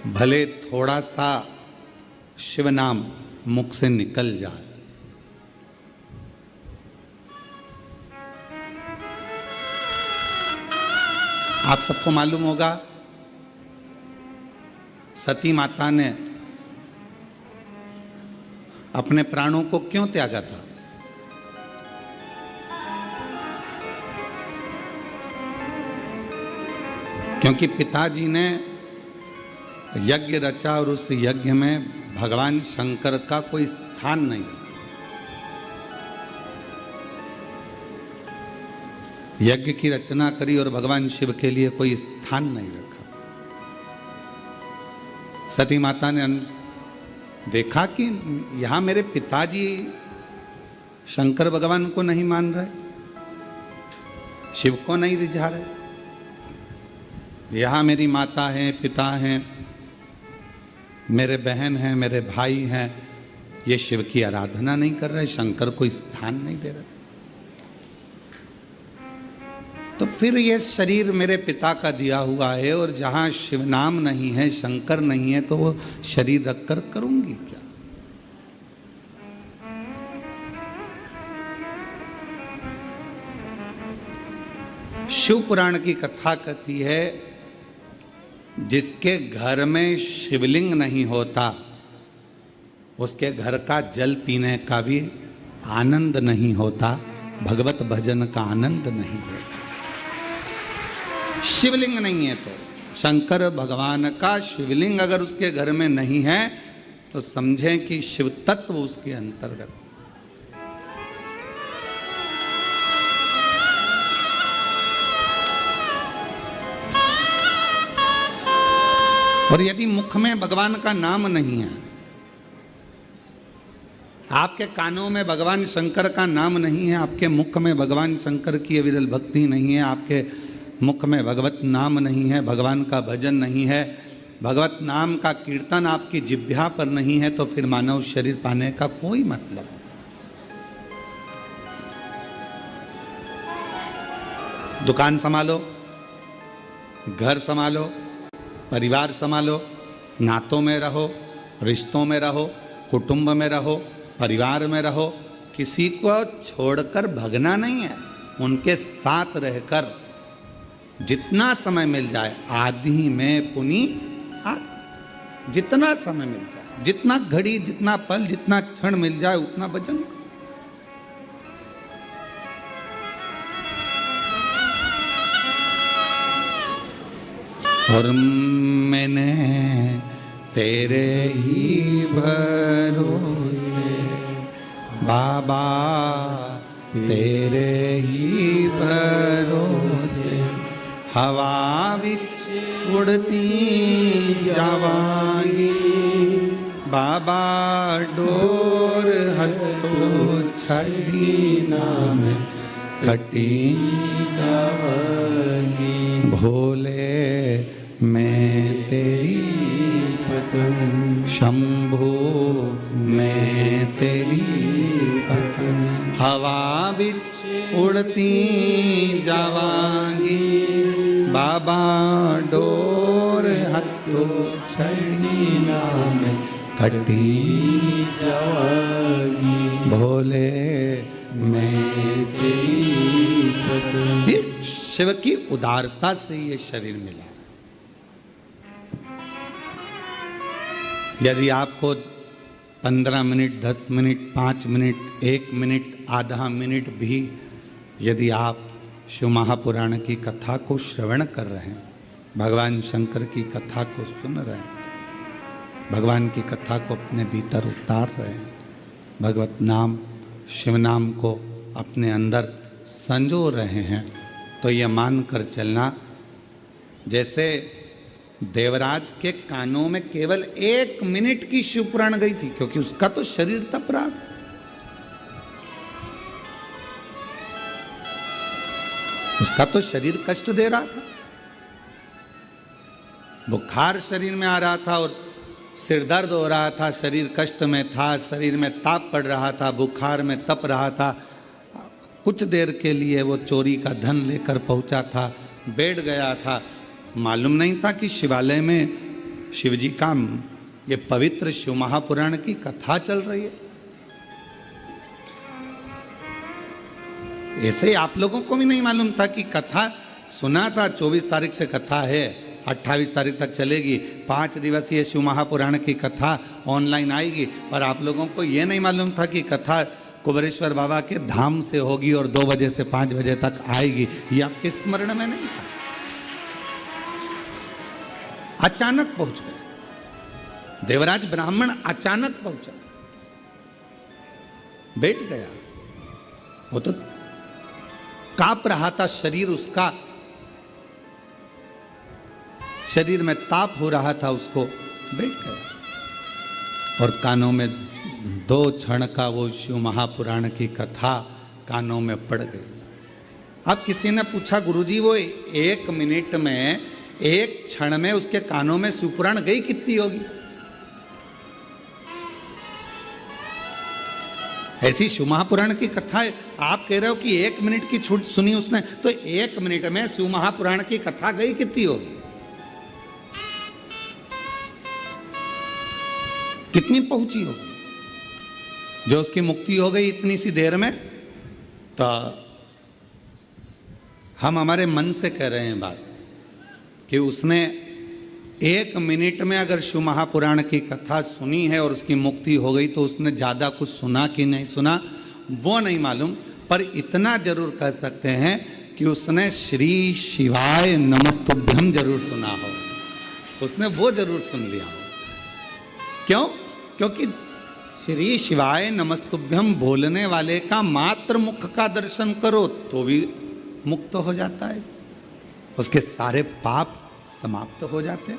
भले थोड़ा सा शिव नाम मुख से निकल जाए, आप सबको मालूम होगा सती माता ने अपने प्राणों को क्यों त्यागा था? क्योंकि पिताजी ने यज्ञ रचा और उस यज्ञ में भगवान शंकर का कोई स्थान नहीं था। यज्ञ की रचना करी और भगवान शिव के लिए कोई स्थान नहीं रखा। सती माता ने देखा कि यहां मेरे पिताजी शंकर भगवान को नहीं मान रहे, शिव को नहीं रिझा रहे, यहाँ मेरी माता है, पिता हैं, मेरे बहन हैं, मेरे भाई हैं, ये शिव की आराधना नहीं कर रहे, शंकर को स्थान नहीं दे रहे। तो फिर ये शरीर मेरे पिता का दिया हुआ है और जहाँ शिव नाम नहीं है, शंकर नहीं है, तो वो शरीर रखकर करूंगी क्या? शिव पुराण की कथा कहती है जिसके घर में शिवलिंग नहीं होता उसके घर का जल पीने का भी आनंद नहीं होता, भगवत भजन का आनंद नहीं है। शिवलिंग नहीं है तो शंकर भगवान का शिवलिंग अगर उसके घर में नहीं है तो समझें कि शिव तत्व उसके अंतर्गत। और यदि मुख में भगवान का नाम नहीं है, आपके कानों में भगवान शंकर का नाम नहीं है, आपके मुख में भगवान शंकर की अविरल भक्ति नहीं है, आपके मुख में भगवत नाम नहीं है, भगवान का भजन नहीं है, भगवत नाम का कीर्तन आपकी जिह्वा पर नहीं है, तो फिर मानव शरीर पाने का कोई मतलब। दुकान संभालो, घर संभालो, परिवार संभालो, नातों में रहो, रिश्तों में रहो, कुटुंब में रहो, परिवार में रहो, किसी को छोड़कर भगना नहीं है। उनके साथ रहकर जितना समय मिल जाए, आदि में पुनि आदि, जितना समय मिल जाए, जितना घड़ी, जितना पल, जितना क्षण मिल जाए उतना भजन करो। और मैंने तेरे ही भरोसे बाबा, तेरे ही भरोसे हवा विच उड़ती जावांगी, बाबा डोर हथों छड़ी नाम कटी जावांगी। भोले मैं तेरी पतन, शंभो मैं तेरी पतन, हवा बिच उड़ती जावांगी, बाबा डोर हथों छड़ी नाम कटी जावांगी। भोले मैं तेरी पतन। शिव की उदारता से ये शरीर मिला। यदि आपको 15 मिनट, 10 मिनट, 5 मिनट, 1 मिनट, आधा मिनट भी यदि आप शिव महापुराण की कथा को श्रवण कर रहे हैं, भगवान शंकर की कथा को सुन रहे हैं, भगवान की कथा को अपने भीतर उतार रहे हैं, भगवत नाम शिव नाम को अपने अंदर संजो रहे हैं, तो ये मान कर चलना जैसे देवराज के कानों में केवल 1 मिनट की शिव पुराण गई थी, क्योंकि उसका तो शरीर तप रहा था। उसका तो शरीर कष्ट दे रहा था, बुखार शरीर में आ रहा था और सिर दर्द हो रहा था, शरीर कष्ट में था, शरीर में ताप पड़ रहा था, बुखार में तप रहा था। कुछ देर के लिए वो चोरी का धन लेकर पहुंचा था, बैठ गया था। मालूम नहीं था कि शिवालय में शिव जी का ये पवित्र शिव महापुराण की कथा चल रही है। ऐसे आप लोगों को भी नहीं मालूम था कि कथा, सुना था 24 तारीख से कथा है, 28 तारीख तक चलेगी, 5 दिवसीय शिव महापुराण की कथा ऑनलाइन आएगी, पर आप लोगों को यह नहीं मालूम था कि कथा कुबेरेश्वर बाबा के धाम से होगी और 2 बजे से 5 बजे तक आएगी। ये आपके स्मरण में नहीं था। अचानक पहुंच गए देवराज ब्राह्मण, अचानक पहुंचा, बैठ गया। वो तो कांप रहा था शरीर उसका, शरीर में ताप हो रहा था उसको, बैठ गया और कानों में 2 क्षण का वो शिव महापुराण की कथा कानों में पड़ गई। अब किसी ने पूछा, गुरुजी वो 1 मिनट में, 1 क्षण में उसके कानों में शिव पुराण गई कितनी होगी? ऐसी शिव महापुराण की कथा है, आप कह रहे हो कि 1 मिनट की छूट सुनी उसने, तो 1 मिनट में शिव महापुराण की कथा गई कितनी होगी? कितनी पहुंची होगी? जो उसकी मुक्ति हो गई इतनी सी देर में। तो हम हमारे मन से कह रहे हैं बात कि उसने 1 मिनट में अगर शिव महापुराण की कथा सुनी है और उसकी मुक्ति हो गई, तो उसने ज़्यादा कुछ सुना कि नहीं सुना वो नहीं मालूम, पर इतना जरूर कह सकते हैं कि उसने श्री शिवाय नमस्तुभ्यम जरूर सुना हो, उसने वो जरूर सुन लिया हो। क्यों? क्योंकि श्री शिवाय नमस्तुभ्यम बोलने वाले का मात्र मुख का दर्शन करो तो भी मुक्त हो जाता है, उसके सारे पाप समाप्त हो जाते हैं,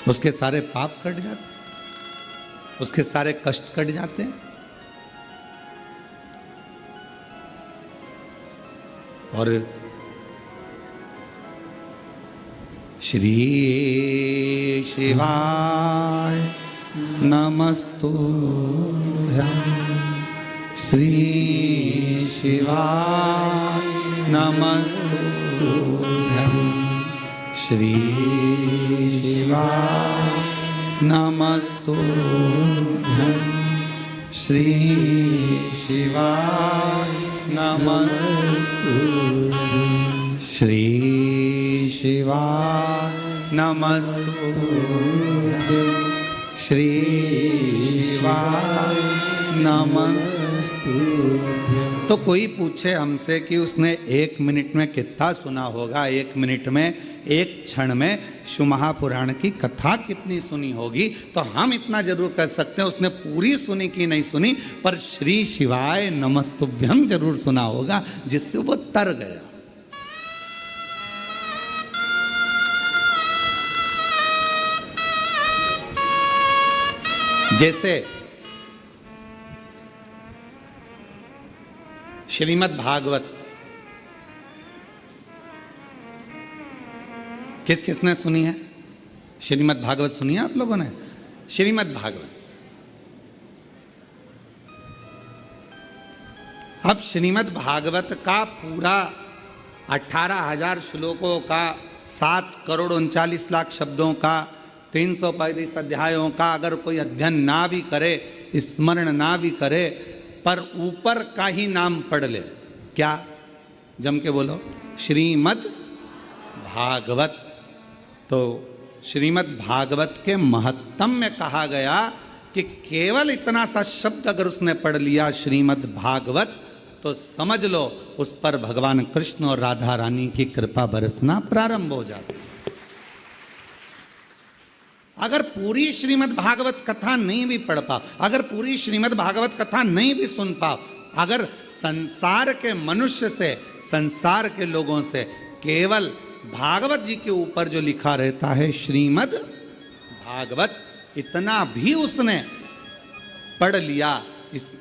उसके सारे पाप कट जाते हैं, उसके सारे कष्ट कट जाते हैं। और श्री शिवाय नमस्तुभ्यं, श्री शिवाय नमस्तुभ्यं, श्री शिवाय नमस्तुभ्यं, श्री शिवाय नमस्तुभ्यं, श्री शिवाय नमस्तुभ्यं, श्री शिवाय नमस्तुभ्यं। तो कोई पूछे हमसे कि उसने 1 मिनट में कितना सुना होगा, 1 मिनट में, 1 क्षण में शिव महापुराण की कथा कितनी सुनी होगी, तो हम इतना जरूर कह सकते हैं उसने पूरी सुनी कि नहीं सुनी, पर श्री शिवाय नमस्तुभ्यं जरूर सुना होगा, जिससे वो तर गया। जैसे श्रीमद् भागवत किस किसने सुनी है? श्रीमद् भागवत सुनी है आप लोगों ने? श्रीमद् भागवत, अब श्रीमद् भागवत का पूरा 18,000 श्लोकों का, 7,39,00,000 शब्दों का, 335 अध्यायों का अगर कोई अध्ययन ना भी करे, स्मरण ना भी करे, पर ऊपर का ही नाम पढ़ ले, क्या? जम के बोलो, श्रीमद् भागवत। तो श्रीमद् भागवत के महत्तम में कहा गया कि केवल इतना सा शब्द अगर उसने पढ़ लिया श्रीमद् भागवत, तो समझ लो उस पर भगवान कृष्ण और राधा रानी की कृपा बरसना प्रारंभ हो जाती। अगर पूरी श्रीमद् भागवत कथा नहीं भी पढ़ पाओ, अगर पूरी श्रीमद् भागवत कथा नहीं भी सुन पाओ, अगर संसार के मनुष्य से, संसार के लोगों से केवल भागवत जी के ऊपर जो लिखा रहता है श्रीमद् भागवत, इतना भी उसने पढ़ लिया,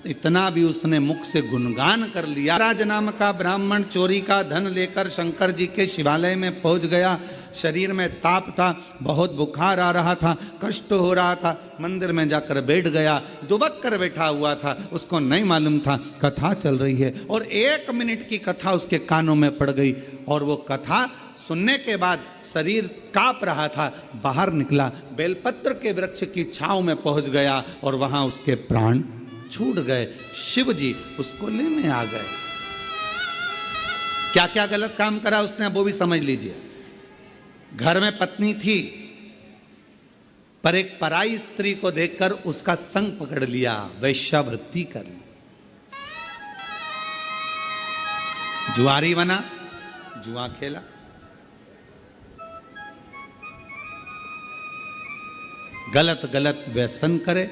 इतना भी उसने मुख से गुणगान कर लिया। राज नाम का ब्राह्मण चोरी का धन लेकर शंकर जी के शिवालय में पहुंच गया। शरीर में ताप था, बहुत बुखार आ रहा था, कष्ट हो रहा था, मंदिर में जाकर बैठ गया, दुबक कर बैठा हुआ था, उसको नहीं मालूम था कथा चल रही है, और 1 मिनट की कथा उसके कानों में पड़ गई, और वो कथा सुनने के बाद शरीर कांप रहा था, बाहर निकला, बेलपत्र के वृक्ष की छांव में पहुंच गया और वहां उसके प्राण छूट गए। शिव जी उसको लेने आ गए। क्या क्या गलत काम करा उसने, वो भी समझ लीजिए। घर में पत्नी थी, पर एक पराई स्त्री को देखकर उसका संग पकड़ लिया, वैश्यावृत्ति कर ली। जुआरी बना, जुआ खेला। गलत गलत व्यसन करे।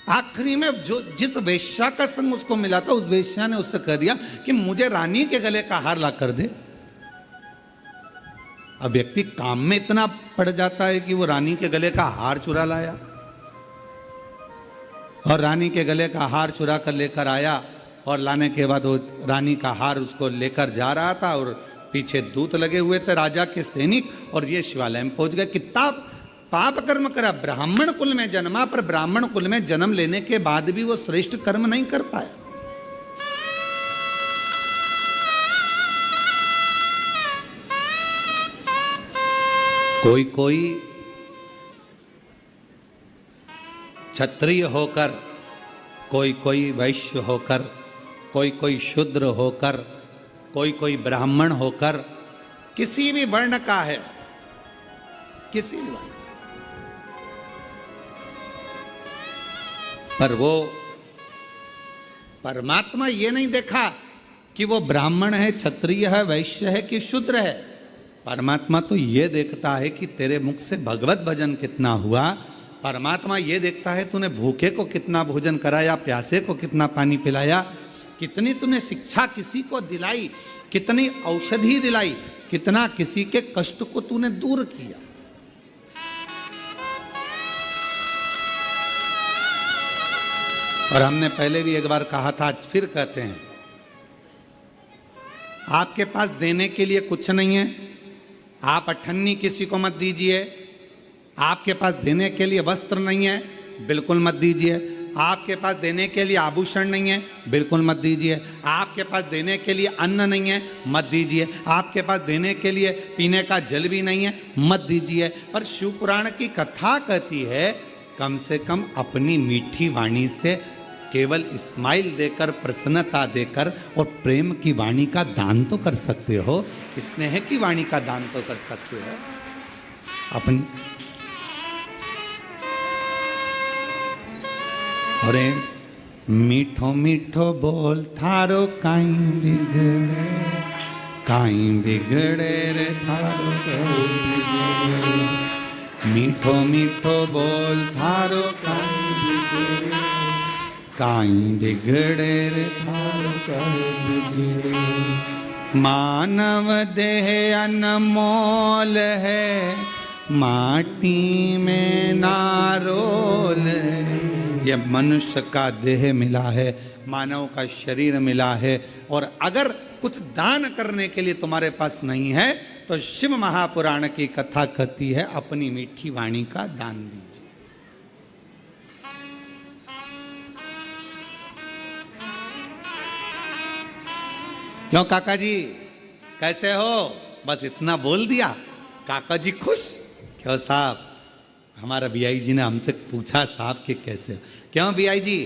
आखिरी में जो जिस वेश्या का संग उसको मिला था, उस वेश्या ने उससे कह दिया कि मुझे रानी के गले का हार ला कर दे। अब व्यक्ति काम में इतना पड़ जाता है कि वो रानी के गले का हार चुरा लाया, और रानी के गले का हार चुरा कर लेकर आया, और लाने के बाद वो रानी का हार उसको लेकर जा रहा था, और पीछे दूत लगे हुए थे राजा के सैनिक, और ये शिवालय में पहुंच गए। कितना पाप कर्म करा, ब्राह्मण कुल में जन्मा, पर ब्राह्मण कुल में जन्म लेने के बाद भी वो श्रेष्ठ कर्म नहीं कर पाया। कोई कोई क्षत्रिय होकर, कोई कोई वैश्य होकर, कोई कोई शूद्र होकर, कोई कोई ब्राह्मण होकर, किसी भी वर्ण का है, किसी भी वर्ण, पर वो परमात्मा ये नहीं देखा कि वो ब्राह्मण है, क्षत्रिय है, वैश्य है कि शूद्र है। परमात्मा तो ये देखता है कि तेरे मुख से भगवत भजन कितना हुआ। परमात्मा ये देखता है तूने भूखे को कितना भोजन कराया, प्यासे को कितना पानी पिलाया, कितनी तूने शिक्षा किसी को दिलाई, कितनी औषधि दिलाई, कितना किसी के कष्ट को तूने दूर किया। और हमने पहले भी एक बार कहा था, आज फिर कहते हैं, आपके पास देने के लिए कुछ नहीं है, आप अठन्नी किसी को मत दीजिए। आपके पास देने के लिए वस्त्र नहीं है, बिल्कुल मत दीजिए। आपके पास देने के लिए आभूषण नहीं है, बिल्कुल मत दीजिए। आपके पास देने के लिए अन्न नहीं है, मत दीजिए। आपके पास देने के लिए पीने का जल भी नहीं है, मत दीजिए। पर शिव पुराण की कथा कहती है, कम से कम अपनी मीठी वाणी से केवल स्माइल देकर, प्रसन्नता देकर और प्रेम की वाणी का दान तो कर सकते हो, स्नेह की वाणी का दान तो कर सकते हो। अपनी अरे मीठो मीठो बोल थारो काई बिगड़े, काई बिगड़े रे थारो काई बिगड़े। मीठो मीठो बोल थारो काई बिगड़े, काई बिगड़े रे थारो काई बिगड़े। मानव देह अनमोल है, माटी में नारोल है। यह मनुष्य का देह मिला है, मानव का शरीर मिला है, और अगर कुछ दान करने के लिए तुम्हारे पास नहीं है तो शिव महापुराण की कथा कहती है, अपनी मीठी वाणी का दान दीजिए। क्यों काका जी कैसे हो? बस इतना बोल दिया, काका जी खुश। क्यों साहब, हमारा बीआई जी ने हमसे पूछा साहब कि कैसे हो। क्यों बीआई जी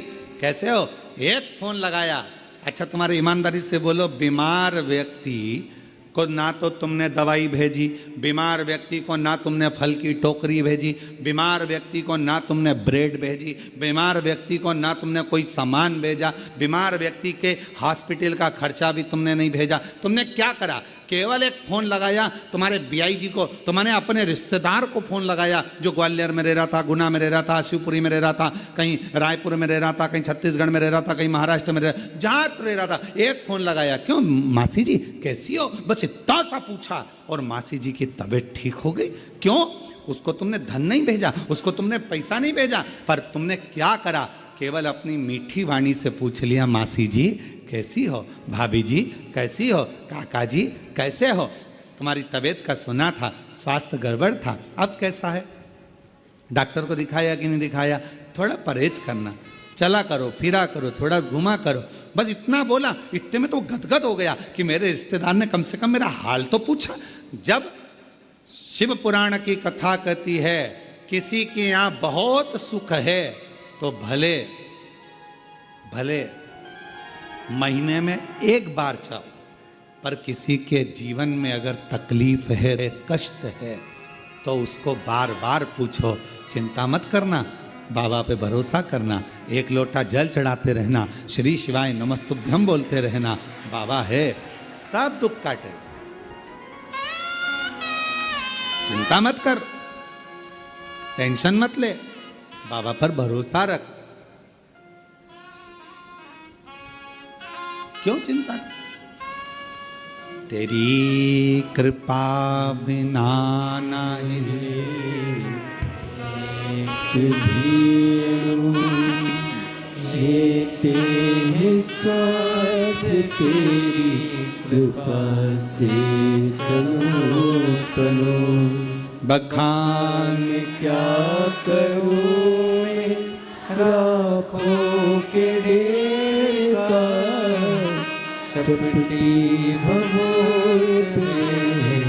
कैसे हो? एक फोन लगाया। अच्छा तुम्हारी ईमानदारी से बोलो, बीमार व्यक्ति को ना तो तुमने दवाई भेजी, बीमार व्यक्ति को ना तुमने फल की टोकरी भेजी, बीमार व्यक्ति को ना तुमने ब्रेड भेजी, बीमार व्यक्ति को ना तुमने कोई सामान भेजा, बीमार व्यक्ति के हॉस्पिटल का खर्चा भी तुमने नहीं भेजा। तुमने क्या करा? केवल एक फ़ोन लगाया तुम्हारे बीआई जी को, तुमने अपने रिश्तेदार को फ़ोन लगाया जो ग्वालियर में रह रहा था, गुना में रह रहा था, शिवपुरी में रह रहा था, कहीं रायपुर में रह रहा था, कहीं छत्तीसगढ़ में रह रहा था, कहीं महाराष्ट्र में जहाँ रह रहा था, एक फ़ोन लगाया। क्यों मासी जी कैसी हो? बस इतना सा पूछा और मासी जी की तबीयत ठीक हो गई। क्यों? उसको तुमने धन नहीं भेजा, उसको तुमने पैसा नहीं भेजा, पर तुमने क्या करा? केवल अपनी मीठी वाणी से पूछ लिया, मासी जी कैसी हो, भाभी जी कैसी हो, काका जी कैसे हो? तुम्हारी तबीयत का सुना था, स्वास्थ्य गड़बड़ था, अब कैसा है? डॉक्टर को दिखाया कि नहीं दिखाया? थोड़ा परहेज करना, चला करो, फिरा करो, थोड़ा घुमा करो। बस इतना बोला, इतने में तो गदगद हो गया कि मेरे रिश्तेदार ने कम से कम मेरा हाल तो पूछा। जब शिव पुराण की कथा कहती है किसी के यहां बहुत सुख है तो भले भले महीने में एक बार जाओ, पर किसी के जीवन में अगर तकलीफ है, कष्ट है, तो उसको बार बार पूछो। चिंता मत करना, बाबा पे भरोसा करना, एक लोटा जल चढ़ाते रहना, श्री शिवाय नमस्तुभ्यम बोलते रहना, बाबा है, सब दुख काटेगा। चिंता मत कर, टेंशन मत ले, बाबा पर भरोसा रख। क्यों चिंता कर? तेरी कृपा बिना नहीं जीते हैं सांस तेरी कृपा से तनो तनो। बखान क्या करूं मैं राखों के ढेर का, चपटी भगोत में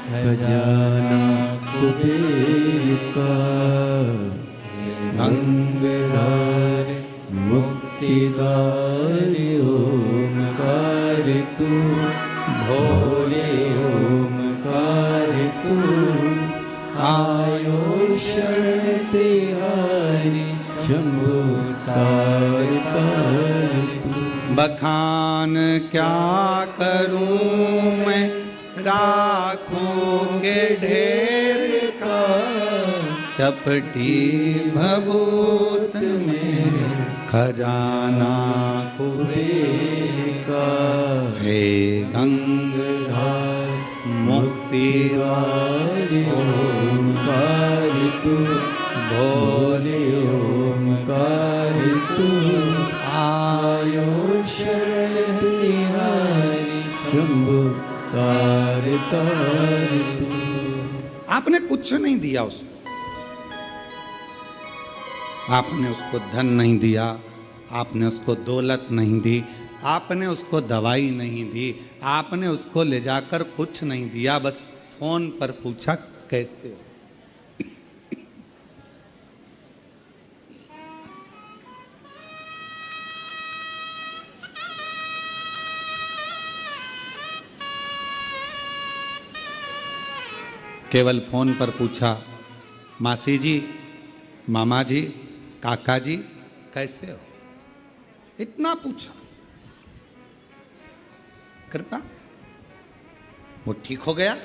खजाना कुबेर का। गंगाधार मुक्तिदार ओमकार तू, भोले ओमकार तू। आयो शरण तिहारी शंभु तार तार तू। बखान क्या करूं मैं राखों के ढेर का, चपटी भभूत में खजाना कुबेर का। हे गंगाधार मुक्तिदार ओमकार तू, भोले ओमकार तू। आयो शरण तिहारी शंभु तार तार तू। आपने कुछ नहीं दिया उसको, आपने उसको धन नहीं दिया, आपने उसको दौलत नहीं दी, आपने उसको दवाई नहीं दी, आपने उसको ले जाकर कुछ नहीं दिया, बस फोन पर पूछा कैसे हो। केवल फोन पर पूछा, मासी जी, मामा जी, काका जी कैसे हो, इतना पूछा। कृपा, वो ठीक हो गया।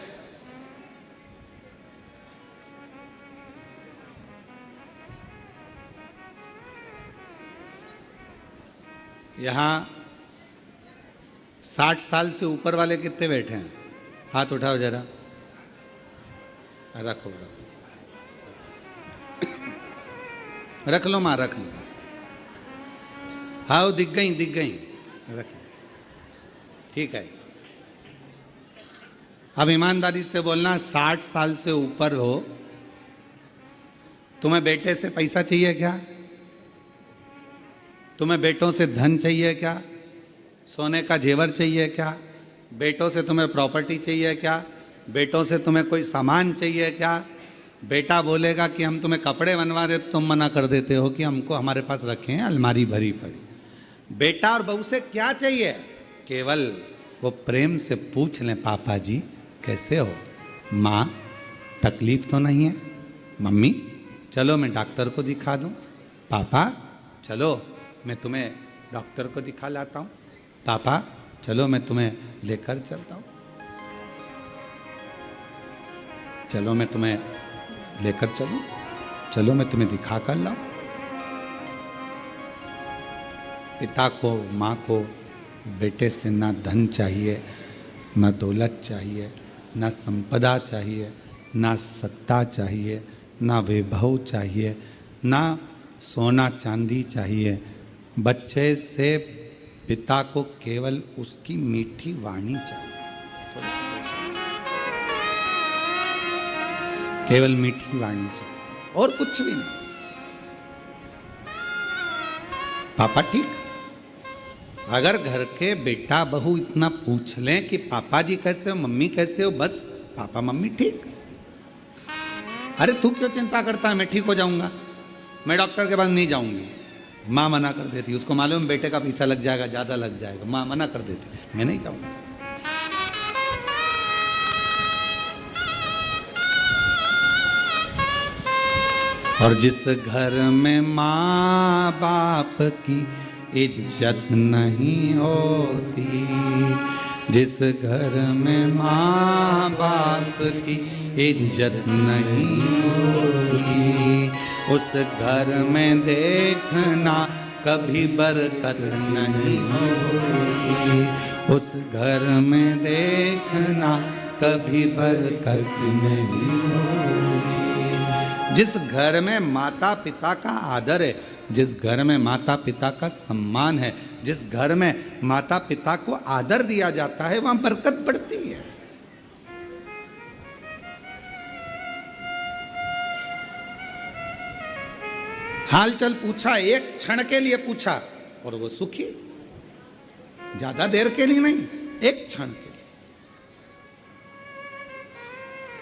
यहां 60 साल से ऊपर वाले कितने बैठे हैं? हाथ उठाओ जरा। रखो रखो, रख लो माँ, रख लो। हाँ दिख गई, दिख गई, रख लो। ठीक है। अब ईमानदारी से बोलना, 60 साल से ऊपर हो, तुम्हें बेटे से पैसा चाहिए क्या? तुम्हें बेटों से धन चाहिए क्या? सोने का जेवर चाहिए क्या? बेटों से तुम्हें प्रॉपर्टी चाहिए क्या? बेटों से तुम्हें कोई सामान चाहिए क्या? बेटा बोलेगा कि हम तुम्हें कपड़े बनवा दे, तुम मना कर देते हो कि हमको हमारे पास रखे हैं, अलमारी भरी पड़ी। बेटा और बहू से क्या चाहिए? केवल वो प्रेम से पूछ लें, पापा जी कैसे हो, माँ तकलीफ तो नहीं है, मम्मी चलो मैं डॉक्टर को दिखा दूँ, पापा चलो मैं तुम्हें डॉक्टर को दिखा लाता हूँ, पापा चलो मैं तुम्हें लेकर चलता हूँ, चलो मैं तुम्हें लेकर चलूं, चलो मैं तुम्हें दिखा कर लाऊं। पिता को, माँ को बेटे से ना धन चाहिए, ना दौलत चाहिए, ना संपदा चाहिए, ना सत्ता चाहिए, ना वैभव चाहिए, ना सोना चांदी चाहिए। बच्चे से पिता को केवल उसकी मीठी वाणी चाहिए, केवल मीठी वाणी चाहिए और कुछ भी नहीं। पापा ठीक, अगर घर के बेटा बहू इतना पूछ लें कि पापा जी कैसे हो, मम्मी कैसे हो, बस पापा मम्मी ठीक। अरे तू क्यों चिंता करता है, मैं ठीक हो जाऊंगा, मैं डॉक्टर के पास नहीं जाऊंगी। माँ मना कर देती, उसको मालूम बेटे का पैसा लग जाएगा, ज्यादा लग जाएगा, माँ मना कर देती, मैं नहीं जाऊंगा। और जिस घर में माँ बाप की इज्जत नहीं होती, जिस घर में माँ बाप की इज्जत नहीं होती, उस घर में देखना कभी बरकत नहीं होती, उस घर में देखना कभी बरकत नहीं होती। जिस घर में माता पिता का आदर है, जिस घर में माता पिता का सम्मान है, जिस घर में माता पिता को आदर दिया जाता है, वहां बरकत बढ़ती है। हालचाल पूछा, एक क्षण के लिए पूछा और वो सुखी, ज्यादा देर के लिए नहीं, एक क्षण के लिए।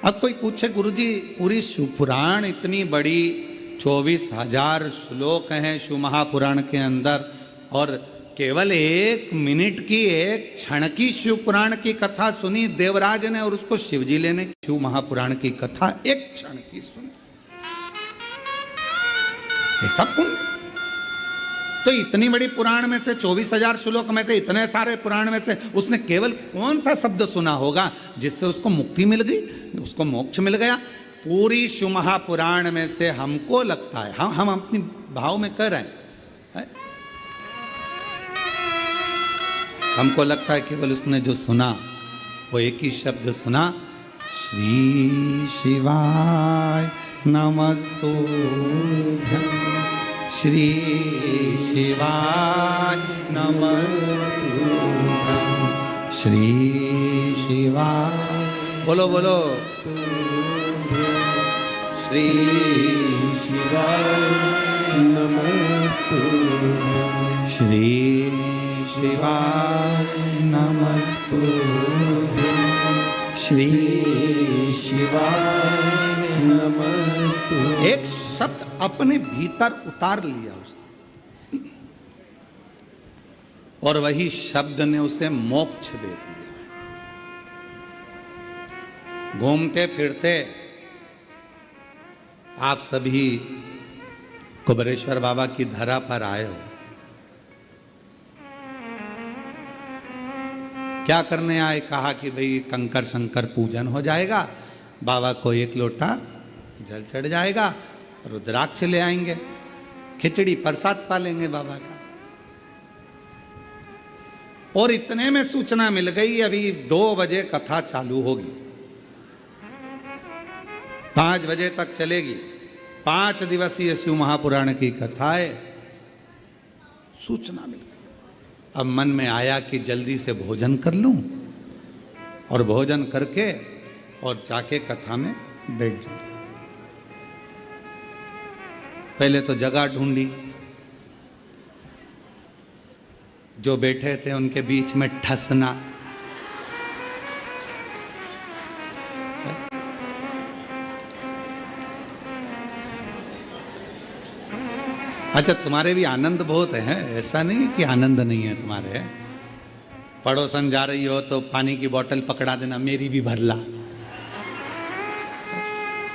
अब कोई पूछे गुरुजी पूरी शिवपुराण इतनी बड़ी 24,000 श्लोक हैं शिव महापुराण के अंदर, और केवल 1 मिनट की, 1 क्षण की शिवपुराण की कथा सुनी देवराज ने, और उसको शिवजी लेने शिव महापुराण की कथा 1 क्षण की सुनी, ऐसा पुण्य। तो इतनी बड़ी पुराण में से 24,000 श्लोक में से, इतने सारे पुराण में से उसने केवल कौन सा शब्द सुना होगा जिससे उसको मुक्ति मिल गई, उसको मोक्ष मिल गया? पूरी शिव महापुराण में से हमको लगता है, हम अपनी भाव में कर रहे हैं, हमको लगता है केवल उसने जो सुना वो एक ही शब्द सुना, श्री शिवाय नमस्तुभ्यं, श्री शिवाय नमस्तुभ्यं, श्री शिवाय, बोलो बोलो, श्री शिवाय नमस्तुभ्यं, श्री शिवाय नमस्तुभ्यं, श्री शिवाय नमस्तुभ्यं। एक शब्द अपने भीतर उतार लिया उसने, और वही शब्द ने उसे मोक्ष दे दिया। घूमते फिरते आप सभी कुबेरेश्वर बाबा की धरा पर आए हो, क्या करने आए? कहा कि भाई कंकर शंकर पूजन हो जाएगा, बाबा को 1 लोटा जल चढ़ जाएगा, रुद्राक्ष ले आएंगे, खिचड़ी प्रसाद पालेंगे बाबा का। और इतने में सूचना मिल गई अभी 2 बजे कथा चालू होगी, 5 बजे तक चलेगी, 5 दिवसीय शिव महापुराण की कथा है। सूचना मिल गई। अब मन में आया कि जल्दी से भोजन कर लूं, और भोजन करके और जाके कथा में बैठ जाऊं। पहले तो जगह ढूंढी, जो बैठे थे उनके बीच में ठसना, अच्छा तुम्हारे भी आनंद बहुत है, ऐसा नहीं कि आनंद नहीं है तुम्हारे। पड़ोसन जा रही हो तो पानी की बोतल पकड़ा देना, मेरी भी भर ला।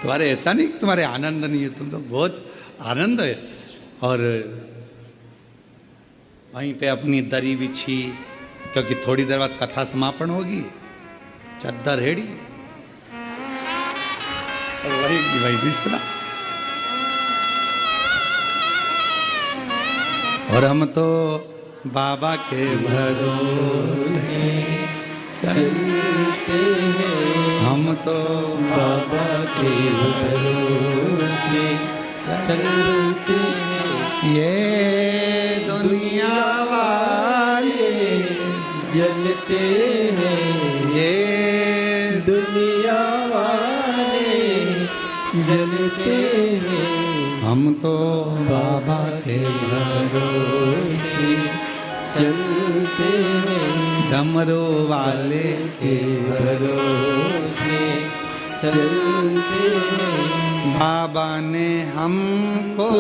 तुम्हारे ऐसा नहीं कि तुम्हारे आनंद नहीं है, तुम तो बहुत आनंद है। और वहीं पे अपनी दरी बिछी, क्योंकि थोड़ी देर बाद कथा समापन होगी, चद्दर हेड़ी और वही बिस्तरा। और हम तो बाबा के भरोसे चलते हैं, हम तो बाबा के भरोसे चलते हैं। ये दुनिया वाले जलते हैं, ये दुनिया वाले जलते हैं। हम तो बाबा के भरोसे चलते हैं डमरू वाले के भरोसे चलते हैं। बाबा ने हमको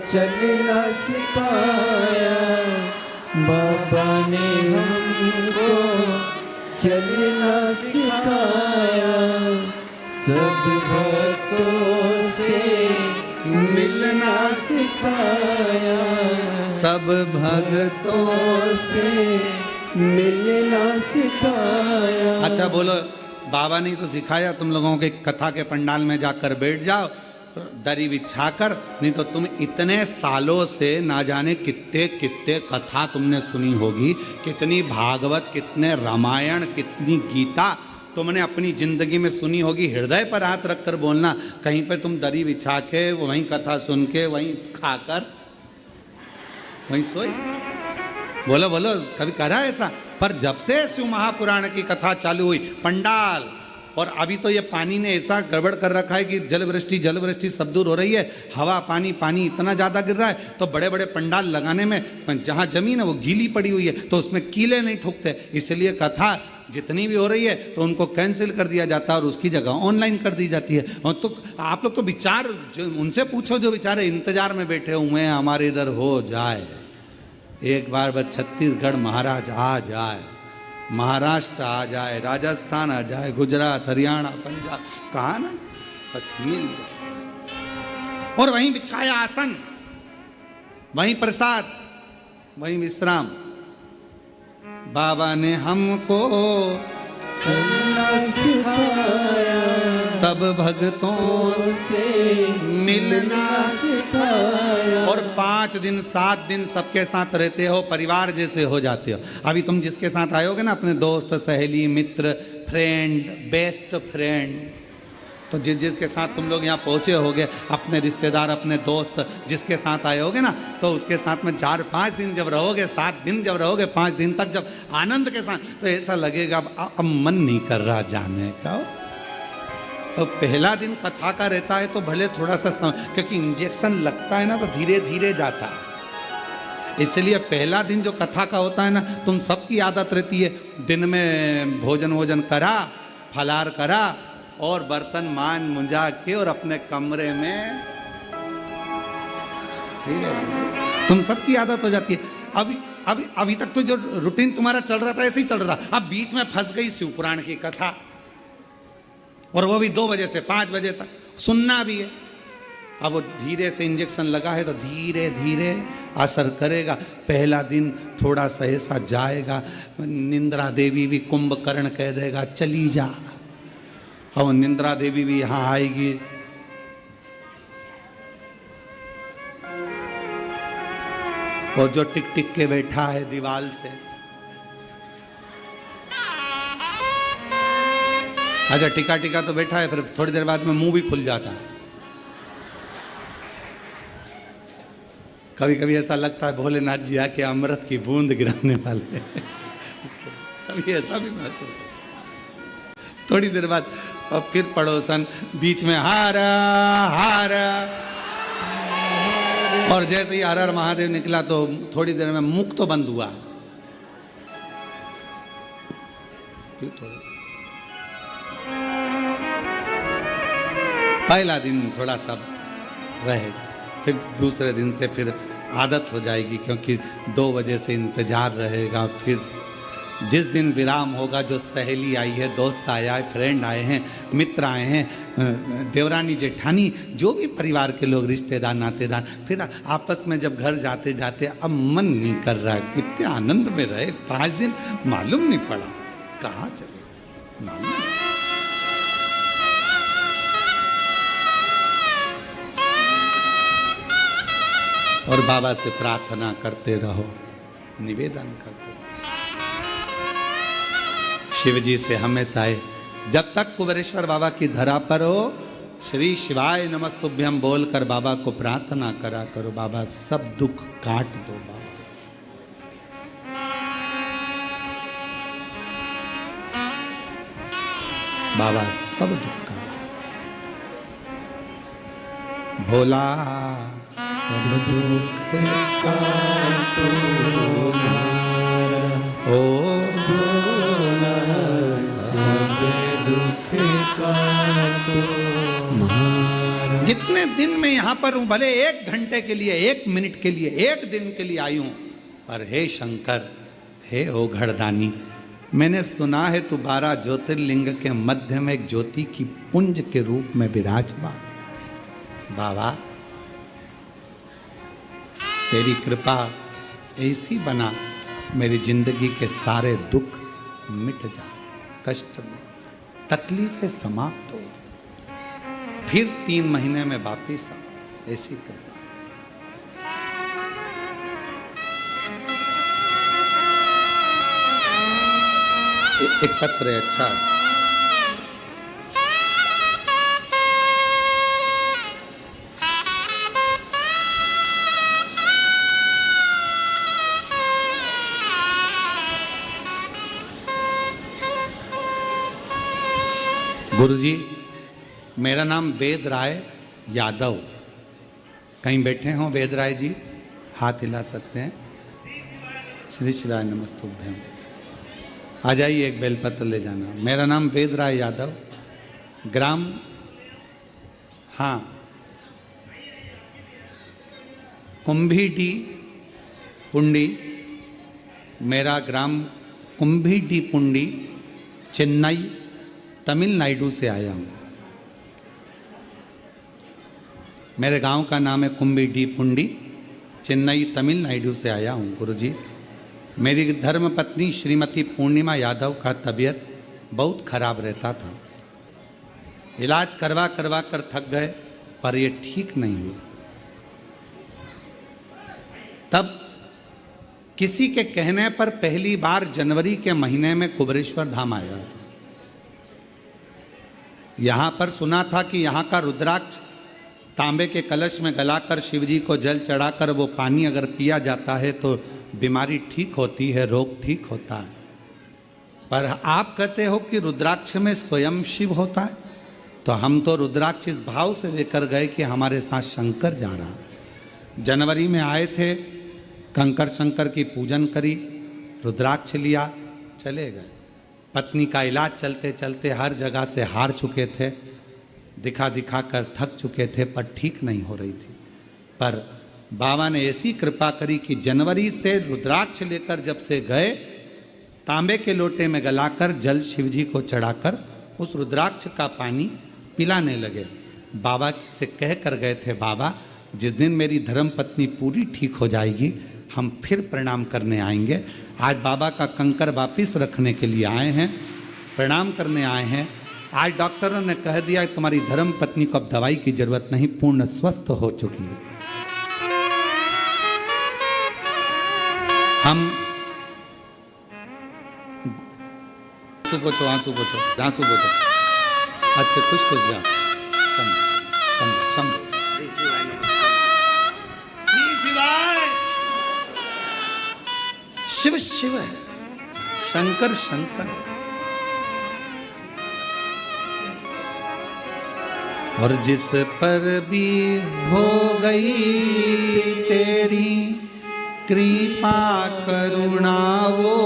चलना सिखाया, बाबा ने हमको चलना सिखाया, सब भक्तों से मिलना सिखाया, सब भक्तों से मिलना सिखाया। अच्छा बोलो, बाबा ने तो सिखाया, तुम लोगों के कथा के पंडाल में जाकर बैठ जाओ दरी बिछाकर, नहीं तो तुम इतने सालों से ना जाने कितने कितने कथा तुमने सुनी होगी, कितनी भागवत, कितने रामायण, कितनी गीता तुमने अपनी जिंदगी में सुनी होगी। हृदय पर हाथ रखकर बोलना, कहीं पे तुम दरी बिछा के वहीं कथा सुन के वहीं खाकर वहीं सोई? बोलो बोलो, कभी करा ऐसा? पर जब से शिव महापुराण की कथा चालू हुई, पंडाल, और अभी तो ये पानी ने ऐसा गड़बड़ कर रखा है कि जल वृष्टि सब दूर हो रही है, हवा पानी पानी इतना ज़्यादा गिर रहा है, तो बड़े बड़े पंडाल लगाने में जहाँ जमीन है वो गीली पड़ी हुई है, तो उसमें कीले नहीं ठुकते, इसलिए कथा जितनी भी हो रही है तो उनको कैंसिल कर दिया जाता है और उसकी जगह ऑनलाइन कर दी जाती है। और तो आप लोग तो विचार जो उनसे पूछो जो बेचारे इंतजार में बैठे हुए हैं हमारे इधर हो जाए, एक बार बस छत्तीसगढ़ महाराज आ जाए, महाराष्ट्र आ जाए, राजस्थान आ जाए, गुजरात, हरियाणा, पंजाब, कहा ना, बस मिल जाए। और वहीं बिछाया आसन, वहीं प्रसाद, वहीं विश्राम। बाबा ने हमको चलना सिखाया, सब भक्तों से मिलना सिखाया। और 5 दिन 7 दिन सबके साथ रहते हो, परिवार जैसे हो जाते हो। अभी तुम जिसके साथ आयोगे ना, अपने दोस्त, सहेली, मित्र, फ्रेंड, बेस्ट फ्रेंड, तो जिसके साथ तुम लोग यहाँ पहुँचे होगे, अपने रिश्तेदार, अपने दोस्त जिसके साथ आए होगे ना, तो उसके साथ में 4-5 दिन जब रहोगे, 7 दिन जब रहोगे, 5 दिन तक जब आनंद के साथ, तो ऐसा लगेगा अब मन नहीं कर रहा जाने का। तो पहला दिन कथा का रहता है तो भले थोड़ा सा क्योंकि इंजेक्शन लगता है ना तो धीरे धीरे जाता है, इसलिए पहला दिन जो कथा का होता है ना, तुम सबकी आदत रहती है दिन में भोजन करा, फलार करा और बर्तन मान मुंजा के और अपने कमरे में, ठीक है, तुम सबकी आदत हो जाती है। अभी तक तो जो रूटीन तुम्हारा चल रहा था ऐसे ही चल रहा, अब बीच में फंस गई शिव पुराण की कथा, और वो भी 2 बजे से 5 बजे तक सुनना भी है। अब वो धीरे से इंजेक्शन लगा है तो धीरे धीरे असर करेगा। पहला दिन थोड़ा सा ऐसा जाएगा, निंद्रा देवी भी कुंभकर्ण कह देगा चली जा, और निंद्रा देवी भी यहाँ आएगी, और जो टिक टिक के बैठा है दीवाल से, अच्छा टिका तो बैठा है, फिर थोड़ी देर बाद में मुंह भी खुल जाता है। कभी कभी ऐसा लगता है भोलेनाथ जी आके अमृत की बूंद गिराने वाले कभी ऐसा भी महसूस होता। थोड़ी देर बाद और फिर पड़ोसन बीच में हारा हारा, और जैसे ही हर हर महादेव निकला तो थोड़ी देर में मुख तो बंद हुआ, पहला दिन थोड़ा सा रहेगा, फिर दूसरे दिन से फिर आदत हो जाएगी, क्योंकि 2 बजे से इंतजार रहेगा। फिर जिस दिन विराम होगा, जो सहेली आई है, दोस्त आया है, फ्रेंड आए हैं, मित्र आए हैं, देवरानी जेठानी, जो भी परिवार के लोग, रिश्तेदार, नातेदार, फिर आपस में जब घर जाते जाते अब मन नहीं कर रहा है, कितने आनंद में रहे 5 दिन, मालूम नहीं पड़ा कहाँ चले, मालूम नहीं। और बाबा से प्रार्थना करते रहो, निवेदन करते रहो, शिव जी से हमेशा जब तक कुबेरेश्वर बाबा की धरा पर हो, श्री शिवाय नमस्तुभ्यम बोलकर बाबा को प्रार्थना करा करो, बाबा सब दुख काट दो, बाबा सब दुख काट। भोला सब दुख का तुम्हारा ओ भोला, सब दुख का तुम्हारा। जितने दिन में यहाँ पर हूँ, भले 1 घंटे के लिए, 1 मिनट के लिए, 1 दिन के लिए आई हूँ, पर हे शंकर, हे ओघड़दानी, मैंने सुना है तू 12 ज्योतिर्लिंग के मध्य में एक ज्योति की पुंज के रूप में विराजमान। बाबा तेरी कृपा ऐसी बना, मेरी जिंदगी के सारे दुख मिट जाए, कष्ट में तकलीफें समाप्त हो जाए, फिर 3 महीने में वापिस आ, ऐसी कृपा। एक पत्र है, अच्छा है। गुरुजी, मेरा नाम वेद राय यादव। कहीं बैठे हों वेद राय जी, हाथ हिला सकते हैं। श्री शिवाय नमस्तुभ्यम। आ जाइए, एक बेलपत्र ले जाना। मेरा नाम वेद राय यादव, ग्राम, हाँ, कुंभीडी पुंडी, मेरा ग्राम कुंभीडी पुंडी, चेन्नई तमिलनाडु से आया हूँ। मेरे गांव का नाम है कुंभीडी पुंडी, चेन्नई तमिलनाडु से आया हूँ। गुरुजी, मेरी धर्म पत्नी श्रीमती पूर्णिमा यादव का तबीयत बहुत खराब रहता था। इलाज करवा करवा कर थक गए, पर ये ठीक नहीं हुआ। तब किसी के कहने पर पहली बार जनवरी के महीने में कुबरेश्वर धाम आया था। यहाँ पर सुना था कि यहाँ का रुद्राक्ष तांबे के कलश में गलाकर शिवजी को जल चढ़ाकर वो पानी अगर पिया जाता है तो बीमारी ठीक होती है, रोग ठीक होता है। पर आप कहते हो कि रुद्राक्ष में स्वयं शिव होता है, तो हम तो रुद्राक्ष इस भाव से लेकर गए कि हमारे साथ शंकर जा रहा है। जनवरी में आए थे, कंकर शंकर की पूजन करी, रुद्राक्ष लिया, चले गए। पत्नी का इलाज चलते चलते हर जगह से हार चुके थे, दिखा दिखा कर थक चुके थे, पर ठीक नहीं हो रही थी। पर बाबा ने ऐसी कृपा करी कि जनवरी से रुद्राक्ष लेकर जब से गए, तांबे के लोटे में गलाकर जल शिवजी को चढ़ाकर उस रुद्राक्ष का पानी पिलाने लगे। बाबा से कह कर गए थे, बाबा जिस दिन मेरी धर्म पत्नी पूरी ठीक हो जाएगी हम फिर प्रणाम करने आएंगे। आज बाबा का कंकर वापिस रखने के लिए आए हैं, प्रणाम करने आए हैं। आज डॉक्टरों ने कह दिया कि तुम्हारी धर्म पत्नी को अब दवाई की जरूरत नहीं, पूर्ण स्वस्थ हो चुकी है। हम आंसू पोछो, आंसू पोछो, आंसू पोछो। अच्छा, कुछ कुछ जा सम शिव शिव है, शंकर शंकर है। और जिस पर भी हो गई तेरी कृपा करुणा वो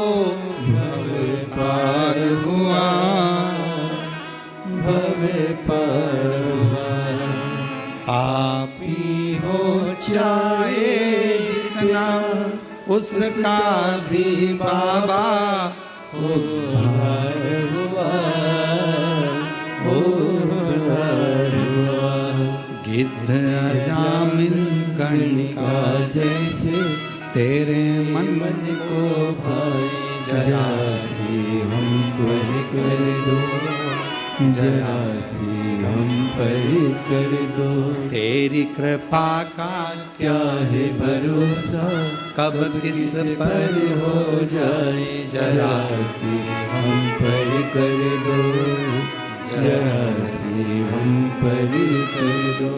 भव पार हुआ, भव पार हुआ। पापी हो चाहे जितना उसका भी बाबा उद्धार हुआ, उद्धार हुआ। गिद्ध अजामिन गणिका जैसे तेरे मन मन को भाई, जरा सी हम पर कर दो, जरा सी हम पर कर दो। तेरी कृपा का क्या है भरोसा, कब किस पर हो जाए, जरा सी हम पर कर दो, जरा सी हम पर कर दो।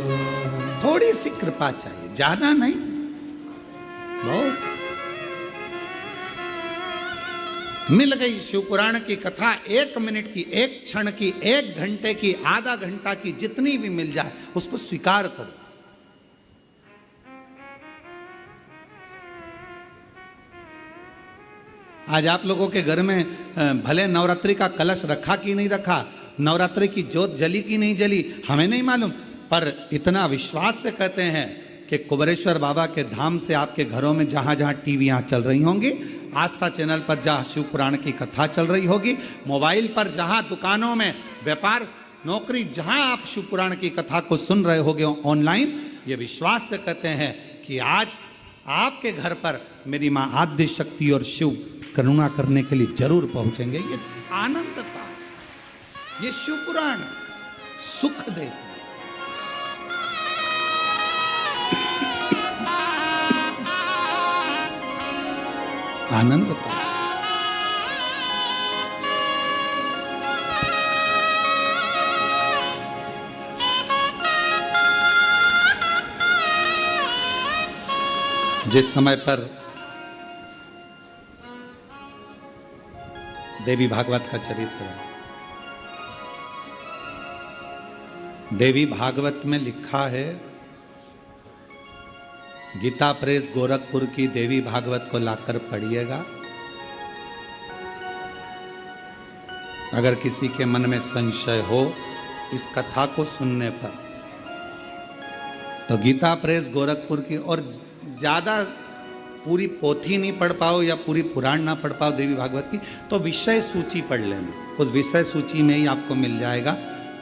थोड़ी सी कृपा चाहिए, ज्यादा नहीं, बहुत। मिल गई शिवपुराण की कथा, 1 मिनट की, 1 क्षण की, 1 घंटे की, आधा घंटा की, जितनी भी मिल जाए उसको स्वीकार करो। आज आप लोगों के घर में भले नवरात्रि का कलश रखा कि नहीं रखा, नवरात्रि की ज्योत जली कि नहीं जली, हमें नहीं मालूम, पर इतना विश्वास से कहते हैं कि कुबेरेश्वर बाबा के धाम से आपके घरों में जहाँ जहाँ टीवियाँ चल रही होंगी, आस्था चैनल पर जहाँ शिव पुराण की कथा चल रही होगी, मोबाइल पर जहाँ दुकानों में व्यापार नौकरी जहाँ आप शिव पुराण की कथा को सुन रहे होगे ऑनलाइन, ये विश्वास से कहते हैं कि आज आपके घर पर मेरी माँ आद्य शक्ति और शिव करुणा करने के लिए जरूर पहुंचेंगे। ये आनंद था, ये शिव पुराण सुख देता। आनंद था। जिस समय पर देवी भागवत का चरित्र है, देवी भागवत में लिखा है, गीता प्रेस गोरखपुर की देवी भागवत को लाकर पढ़िएगा। अगर किसी के मन में संशय हो इस कथा को सुनने पर, तो गीता प्रेस गोरखपुर की, और ज़्यादा पूरी पोथी नहीं पढ़ पाओ या पूरी पुराण ना पढ़ पाओ देवी भागवत की, तो विषय सूची पढ़ लेना। उस विषय सूची में ही आपको मिल जाएगा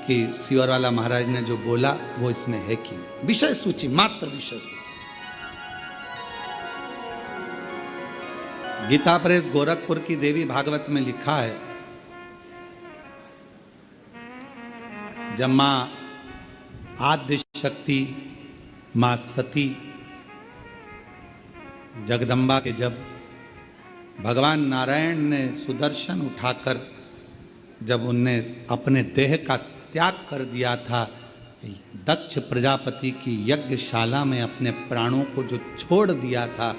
कि सियोर वाला महाराज ने जो बोला वो इसमें है कि नहीं। विषय सूची, मात्र विषय सूची। गीता प्रेस गोरखपुर की देवी भागवत में लिखा है, जब मां आद्य शक्ति मां सती जगदम्बा के जब भगवान नारायण ने सुदर्शन उठाकर जब उनने अपने देह का त्याग कर दिया था, दक्ष प्रजापति की यज्ञशाला में अपने प्राणों को जो छोड़ दिया था,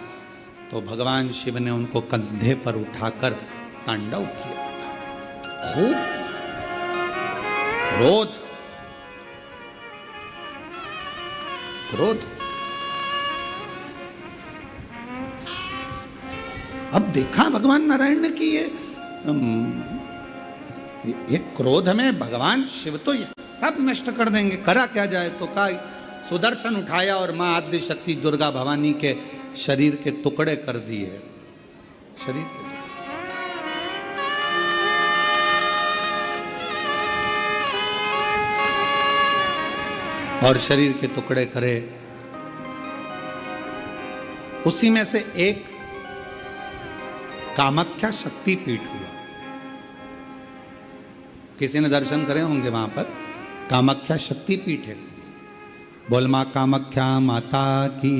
तो भगवान शिव ने उनको कंधे पर उठाकर तांडव किया था। खूब क्रोध। अब देखा भगवान नारायण ने कि ये क्रोध में भगवान शिव तो ये सब नष्ट कर देंगे, करा क्या जाए, तो का सुदर्शन उठाया और मां आद्य शक्ति दुर्गा भवानी के शरीर के टुकड़े कर दिए। शरीर के और शरीर के टुकड़े करे, उसी में से एक कामाख्या शक्तिपीठ हुआ। किसी ने दर्शन करे होंगे वहां पर, कामाख्या शक्तिपीठ है। बोल मां कामाख्या माता की।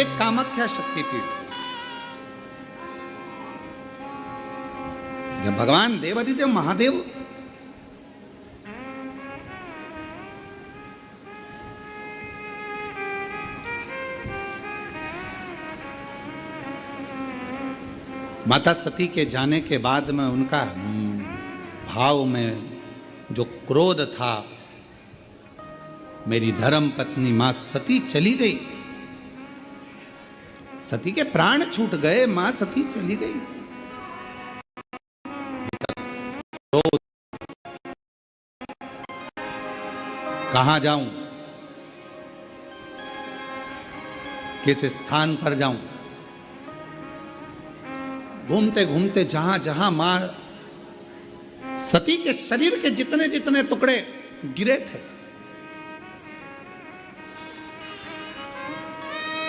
एक कामाख्या शक्तिपीठ। जब भगवान देवादिदेव महादेव माता सती के जाने के बाद में उनका भाव में जो क्रोध था, मेरी धर्म पत्नी मां सती चली गई, सती के प्राण छूट गए, मां सती चली गई। कहां जाऊं, किस स्थान पर जाऊं? घूमते घूमते जहां जहां मां सती के शरीर के जितने जितने टुकड़े गिरे थे,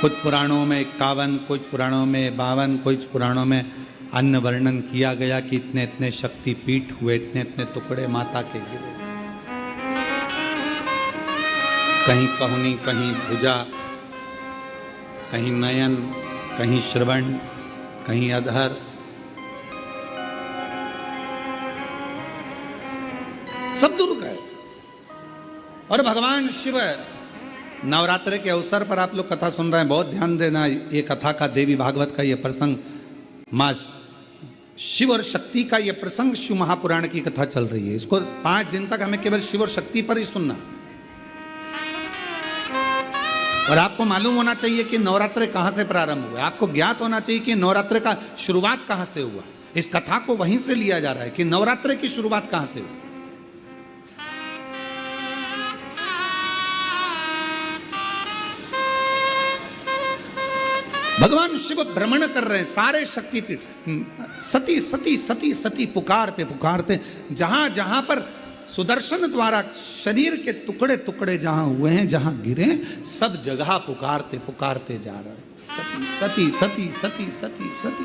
कुछ पुराणों में 51, कुछ पुराणों में 52, कुछ पुराणों में अन्य वर्णन किया गया कि इतने इतने शक्तिपीठ हुए, इतने इतने टुकड़े माता के गिरे। कहीं पहुनी, कहीं भुजा, कहीं नयन, कहीं श्रवण, कहीं अधर। सब दूर गए। और भगवान शिव, नवरात्र के अवसर पर आप लोग कथा सुन रहे हैं, बहुत ध्यान देना। ये कथा का, देवी भागवत का ये प्रसंग, माँ शिव और शक्ति का ये प्रसंग शिव महापुराण की कथा चल रही है। इसको 5 दिन तक हमें केवल शिव और शक्ति पर ही सुनना। और आपको मालूम होना चाहिए कि नवरात्र कहाँ से प्रारंभ हुआ। आपको ज्ञात होना चाहिए कि नवरात्र का शुरुआत कहाँ से हुआ। इस कथा को वहीं से लिया जा रहा है कि नवरात्र की शुरुआत कहाँ से हुई। भगवान शिव भ्रमण कर रहे हैं सारे शक्तिपीठ, सती सती सती सती पुकारते पुकारते, जहां जहां पर सुदर्शन द्वारा शरीर के टुकड़े टुकड़े जहां हुए हैं, जहां गिरे, सब जगह पुकारते पुकारते जा रहे हैं, सती सती सती सती सती।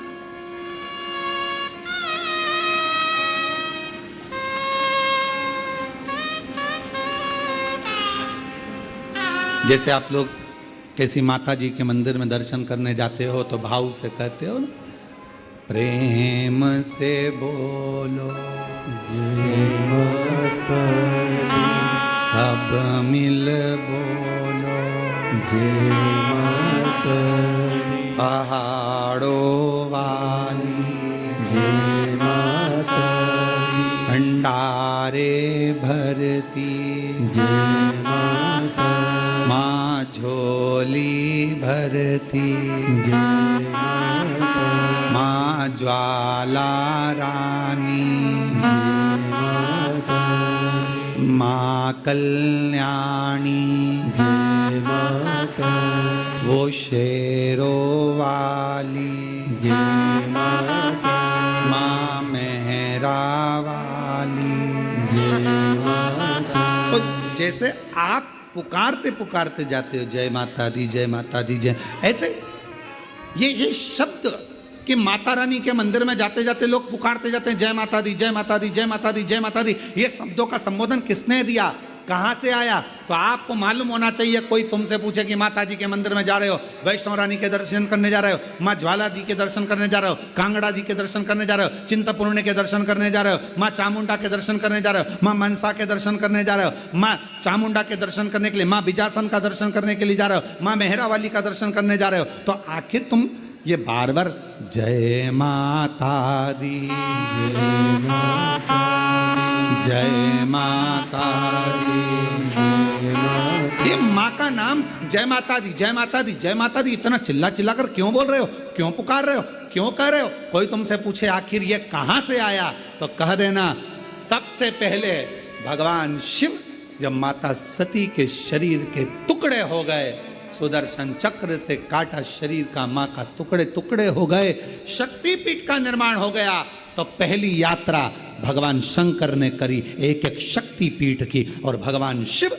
जैसे आप लोग किसी माता जी के मंदिर में दर्शन करने जाते हो तो भाव से कहते हो ना, प्रेम से बोलो जय माता दी, सब मिल बोलो जय माता दी, पहाड़ों वाली जय माता दी, भंडारे भरती जय माता माँ झोली भरती, जय माता माँ ज्वाला रानी, जय माता माँ कल्याणी, जय माता वो शेरों वाली, जय माता माँ मेहरा वाली। जय माता। तो जैसे आप पुकारते पुकारते जाते हो जय माता दी जय माता दी जय, ऐसे ये शब्द कि माता रानी के मंदिर में जाते जाते लोग पुकारते जाते हैं जय माता दी जय माता दी जय माता दी जय माता दी। ये शब्दों का संबोधन किसने दिया, कहाँ से आया? तो आपको मालूम होना चाहिए। कोई तुमसे पूछे कि माता जी के मंदिर में जा रहे हो, वैष्णव रानी के दर्शन करने जा रहे हो, माँ ज्वाला जी के दर्शन करने जा रहे हो, कांगड़ा जी के दर्शन करने जा रहे हो, चिंतपूर्णी के दर्शन करने जा रहे हो, माँ चामुंडा के दर्शन करने जा रहे हो, माँ मनसा के दर्शन करने जा रहे हो, माँ चामुंडा के दर्शन करने के लिए, माँ बिजासन का दर्शन करने के लिए जा रहे हो, माँ मेहरा वाली का दर्शन करने जा रहे हो, तो आखिर तुम ये बार बार जय माता दी जय माता दी, ये माँ का नाम जय माता दी जय माता दी जय माता दी इतना चिल्ला चिल्ला कर क्यों बोल रहे हो, क्यों पुकार रहे हो, क्यों कह रहे हो? कोई तुमसे पूछे आखिर ये कहाँ से आया, तो कह देना सबसे पहले भगवान शिव जब माता सती के शरीर के टुकड़े हो गए, सुदर्शन चक्र से काटा शरीर का माँ का टुकड़े टुकड़े हो गए, शक्तिपीठ का निर्माण हो गया, तो पहली यात्रा भगवान शंकर ने करी एक एक शक्तिपीठ की, और भगवान शिव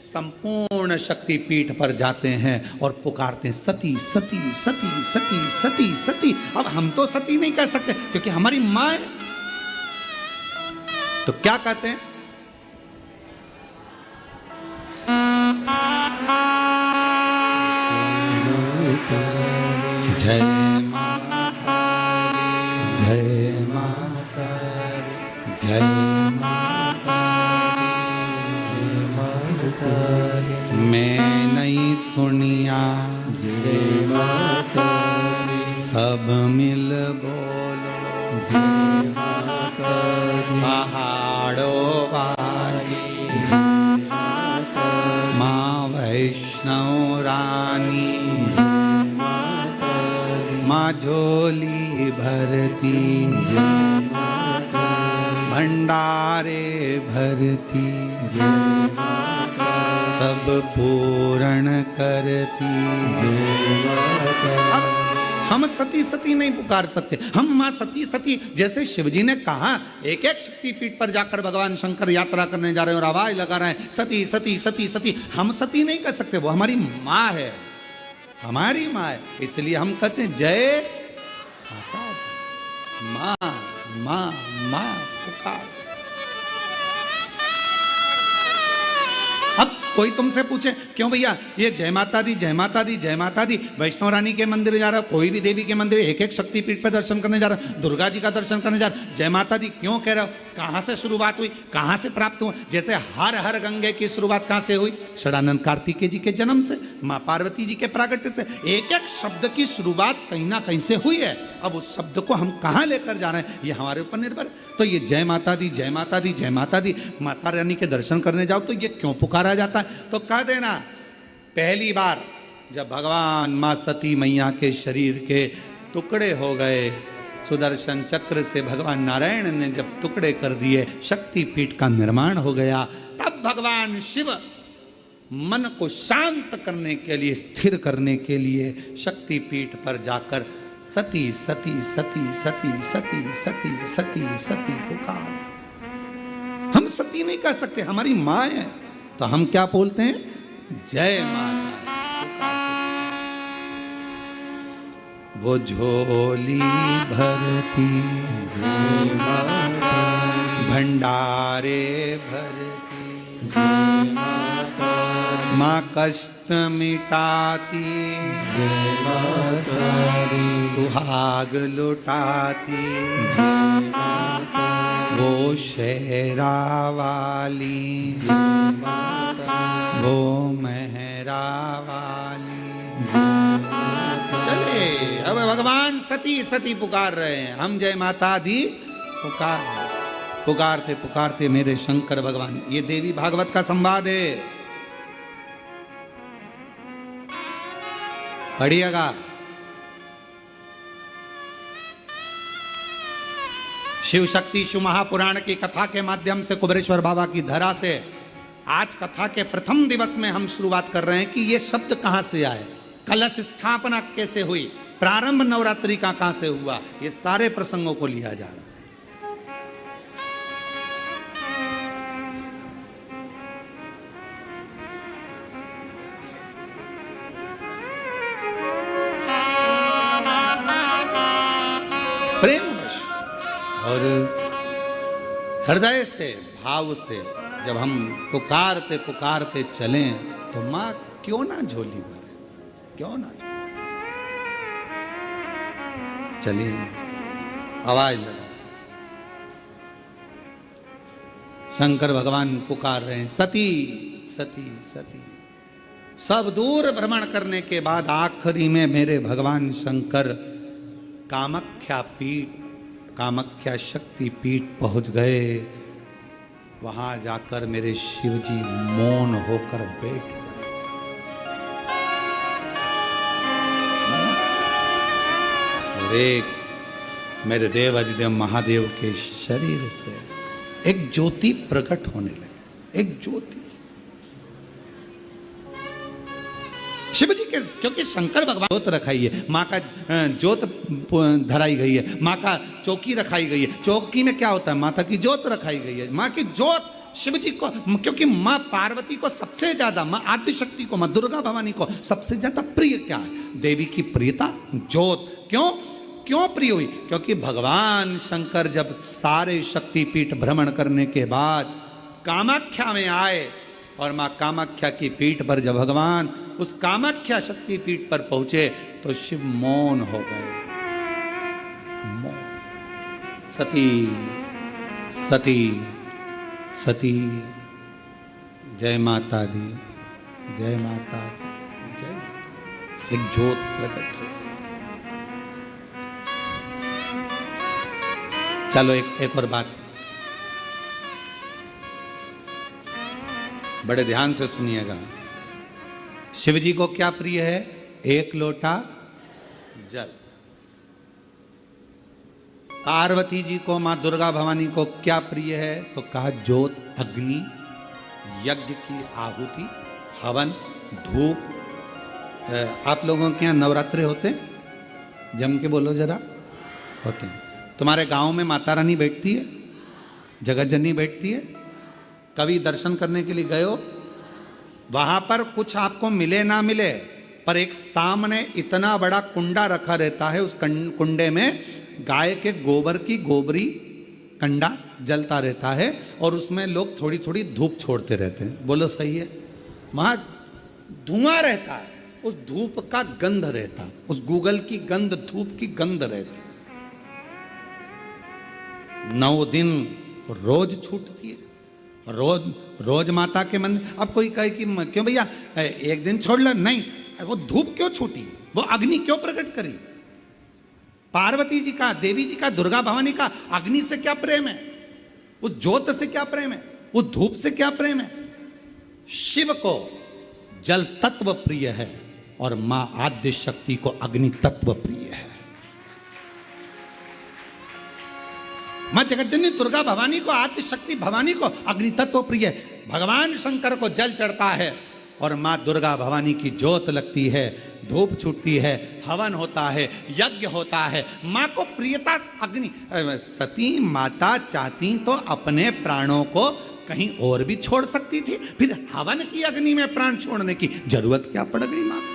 संपूर्ण शक्तिपीठ पर जाते हैं और पुकारते हैं सती सती सती सती सती सती। अब हम तो सती नहीं कह सकते क्योंकि हमारी माँ है, तो क्या कहते हैं? जय माता जय माता जय माता, मैं नहीं सुनिया जय माता सब मिल बोलो जय माता पहाड़ों वाली जय माता माँ वैष्णव रानी, माँ झोली भरती जय माता भंडारे भरती जय माता सब पूर्ण करती। जय माता। अब हम सती सती नहीं पुकार सकते, हम माँ सती सती जैसे शिवजी ने कहा, एक एक शक्तिपीठ पर जाकर भगवान शंकर यात्रा करने जा रहे हैं और आवाज लगा रहे हैं सती सती सती सती। हम सती नहीं कर सकते, वो हमारी माँ है, हमारी माँ है, इसलिए हम कहते हैं जय माता दी, माँ माँ माँ पुकार। अब कोई तुमसे पूछे क्यों भैया ये जय माता दी जय माता दी जय माता दी, वैष्णव रानी के मंदिर जा रहा हो, कोई भी देवी के मंदिर एक एक शक्तिपीठ पर दर्शन करने जा रहा हो, दुर्गा जी का दर्शन करने जा रहा हो, जय माता दी क्यों कह रहे हो? कहाँ से शुरुआत हुई, कहाँ से प्राप्त हुआ? जैसे हर हर गंगे की शुरुआत कहाँ से हुई? षडानंद कार्तिकेय जी के जन्म से, माँ पार्वती जी के प्रागट्य से। एक एक शब्द की शुरुआत कहीं ना कहीं से हुई है। अब उस शब्द को हम कहाँ लेकर जा रहे हैं ये हमारे ऊपर निर्भर है। तो ये जय माता दी जय माता दी जय माता दी, माता रानी के दर्शन करने जाओ तो ये क्यों पुकारा जाता है? तो कह देना पहली बार जब भगवान मां सती मैया के शरीर के टुकड़े हो गए, सुदर्शन चक्र से भगवान नारायण ने जब टुकड़े कर दिए, शक्तिपीठ का निर्माण हो गया, तब भगवान शिव मन को शांत करने के लिए, स्थिर करने के लिए शक्तिपीठ पर जाकर सती सती सती सती सती सती सती सती पुकार। हम सती नहीं कह सकते, हमारी माँ है, तो हम क्या बोलते हैं? जय माता। वो झोली भरती जय माता, भंडारे भरती जय माता, माँ कष्ट मिटाती जय माता दी, सुहाग लुटाती जय माता, वो शेरा वाली जय माता, वो मेहरा वाली। जय माता, चले अब भगवान सती सती पुकार रहे हैं, हम जय माता दी पुकार रहे हैं। पुकारते पुकारते मेरे शंकर भगवान, ये देवी भागवत का संवाद है, पढ़िएगा। शिव शक्ति शिव महापुराण की कथा के माध्यम से कुबेरेश्वर बाबा की धरा से आज कथा के प्रथम दिवस में हम शुरुआत कर रहे हैं कि ये शब्द कहां से आए, कलश स्थापना कैसे हुई, प्रारंभ नवरात्रि का कहां से हुआ, ये सारे प्रसंगों को लिया जा रहा है। प्रेमवश और हृदय से, भाव से जब हम पुकारते पुकारते चलें तो माँ क्यों ना झोली भरे, क्यों ना झोली। चलिए आवाज लगा, शंकर भगवान पुकार रहे हैं, सती सती सती। सब दूर भ्रमण करने के बाद आखिरी में मेरे भगवान शंकर कामाख्या पीठ, कामाख्या शक्ति पीठ पहुंच गए। वहां जाकर मेरे शिवजी मौन होकर बैठ गए। और एक मेरे देव अधिदेव महादेव के शरीर से एक ज्योति प्रकट होने लगी, एक ज्योति। शिवजी के, क्योंकि शंकर भगवान ज्योत रखाई है, माँ का ज्योत धराई गई है, माँ का चौकी रखाई गई है। चौकी में क्या होता है? माता की ज्योत रखाई गई है। माँ की ज्योत शिवजी को, क्योंकि माँ पार्वती को सबसे ज्यादा, माँ आदि शक्ति को, माँ दुर्गा भवानी को सबसे ज्यादा प्रिय क्या है? देवी की प्रियता ज्योत। क्यों क्यों प्रिय हुई? क्योंकि भगवान शंकर जब सारे शक्तिपीठ भ्रमण करने के बाद कामाख्या में आए और माँ कामाख्या की पीठ पर जब भगवान उस कामाख्या शक्ति पीठ पर पहुंचे तो शिव मौन हो गए। मौन। सती सती सती, जय माता दी, जय माता दी, जय माता। एक ज्योत प्रकट हो। चलो एक और बात, बड़े ध्यान से सुनिएगा। शिव जी को क्या प्रिय है? एक लोटा जल। पार्वती जी को, मां दुर्गा भवानी को क्या प्रिय है? तो कहा ज्योत, अग्नि, यज्ञ की आहुति, हवन, धूप। आप लोगों के यहाँ नवरात्रे होते हैं? जम के बोलो जरा। होते हैं। तुम्हारे गांव में माता रानी बैठती है, जगत जननी बैठती है? कभी दर्शन करने के लिए गए हो? वहां पर कुछ आपको मिले ना मिले, पर एक सामने इतना बड़ा कुंडा रखा रहता है, उस कुंडे में गाय के गोबर की गोबरी कंडा जलता रहता है और उसमें लोग थोड़ी थोड़ी धूप छोड़ते रहते हैं। बोलो सही है? वहां धुआं रहता है, उस धूप का गंध रहता, उस गूगल की गंध, धूप की गंध रहती। 9 दिन रोज छूटती है, रोज माता के मंदिर। अब कोई कहे कि क्यों भैया एक दिन छोड़ लो, नहीं, वो धूप क्यों छूटी, वो अग्नि क्यों प्रकट करी? पार्वती जी का, देवी जी का, दुर्गा भवानी का अग्नि से क्या प्रेम है? उस ज्योत से क्या प्रेम है? उस धूप से क्या प्रेम है? शिव को जल तत्व प्रिय है, और मां आद्य शक्ति को अग्नि तत्व प्रिय है। मां जगतजननी दुर्गा भवानी को, आद्य शक्ति भवानी को अग्नि तत्व प्रिय है। भगवान शंकर को जल चढ़ता है और मां दुर्गा भवानी की ज्योत लगती है, धूप छूटती है, हवन होता है, यज्ञ होता है। मां को प्रियता अग्नि। सती माता चाहती तो अपने प्राणों को कहीं और भी छोड़ सकती थी, फिर हवन की अग्नि में प्राण छोड़ने की जरूरत क्या पड़ गई मां को?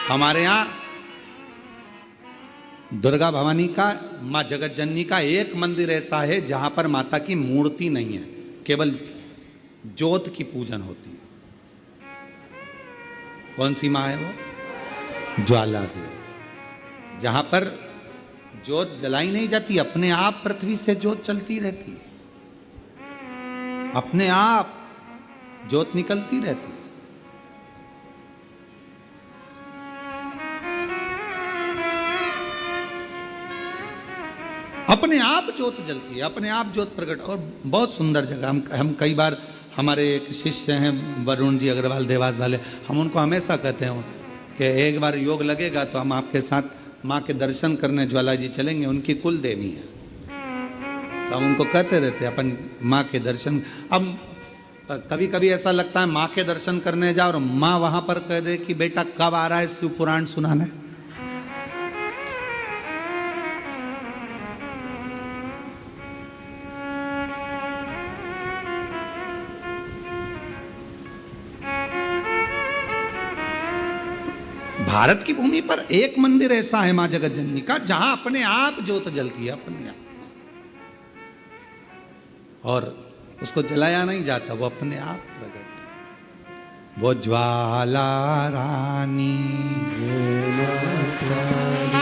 हमारे यहां दुर्गा भवानी का, मां जगत जननी का एक मंदिर ऐसा है जहां पर माता की मूर्ति नहीं है, केवल ज्योत की पूजन होती है। कौन सी मां है वो? ज्वाला देवी। जहां पर ज्योत जलाई नहीं जाती, अपने आप पृथ्वी से ज्योत चलती रहती है, अपने आप ज्योत निकलती रहती है। अपने आप ज्योत जलती है, अपने आप ज्योत प्रकट। और बहुत सुंदर जगह, हम कई बार, हमारे एक शिष्य हैं वरुण जी अग्रवाल देवास वाले, हम उनको हमेशा कहते हैं कि एक बार योग लगेगा तो हम आपके साथ माँ के दर्शन करने ज्वाला जी चलेंगे, उनकी कुल देवी है। तो हम उनको कहते रहते हैं अपन माँ के दर्शन। अब कभी कभी ऐसा लगता है माँ के दर्शन करने जाओ और माँ वहाँ पर कह दे कि बेटा कब आ रहा है शिव पुराण सुनाने। भारत की भूमि पर एक मंदिर ऐसा है मां जगत जननी का जहां अपने आप ज्योत जलती है, अपने आप, और उसको जलाया नहीं जाता, वो अपने आप प्रकट है। वो ज्वाला रानी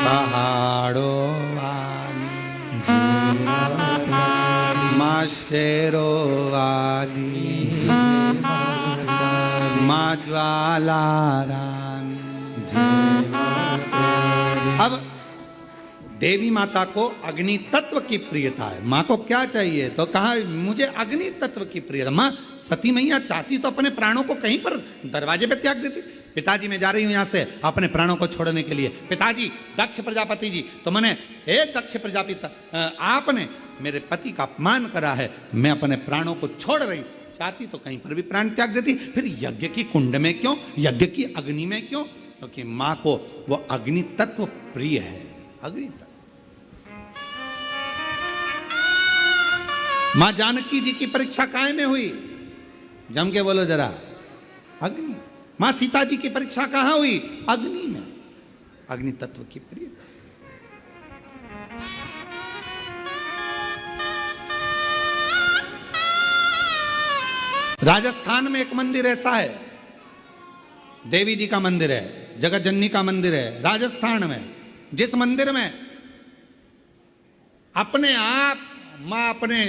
पहाड़ों वाली, मां शेरों वाली, मां ज्वाला रानी। अब देवी माता को अग्नि तत्व की प्रियता है। माँ को क्या चाहिए? तो कहा मुझे अग्नि तत्व की प्रियता। माँ सती मैया चाहती तो अपने प्राणों को कहीं पर दरवाजे पे त्याग देती। पिताजी मैं जा रही हूं यहां से अपने प्राणों को छोड़ने के लिए। पिताजी दक्ष प्रजापति जी, तो मैंने हे दक्ष प्रजापति, आपने मेरे पति का अपमान करा है, मैं अपने प्राणों को छोड़ रही। चाहती तो कहीं पर भी प्राण त्याग देती। फिर यज्ञ की कुंड में क्यों, यज्ञ की अग्नि में क्यों? क्योंकि मां को वो अग्नि तत्व प्रिय है। अग्नि तत्व। मां जानकी जी की परीक्षा काय में हुई? जम के बोलो जरा। अग्नि। मां सीता जी की परीक्षा कहां हुई? अग्नि में। अग्नि तत्व की प्रिय। राजस्थान में एक मंदिर ऐसा है, देवी जी का मंदिर है, जगत जननी का मंदिर है राजस्थान में, जिस मंदिर में अपने आप मां अपने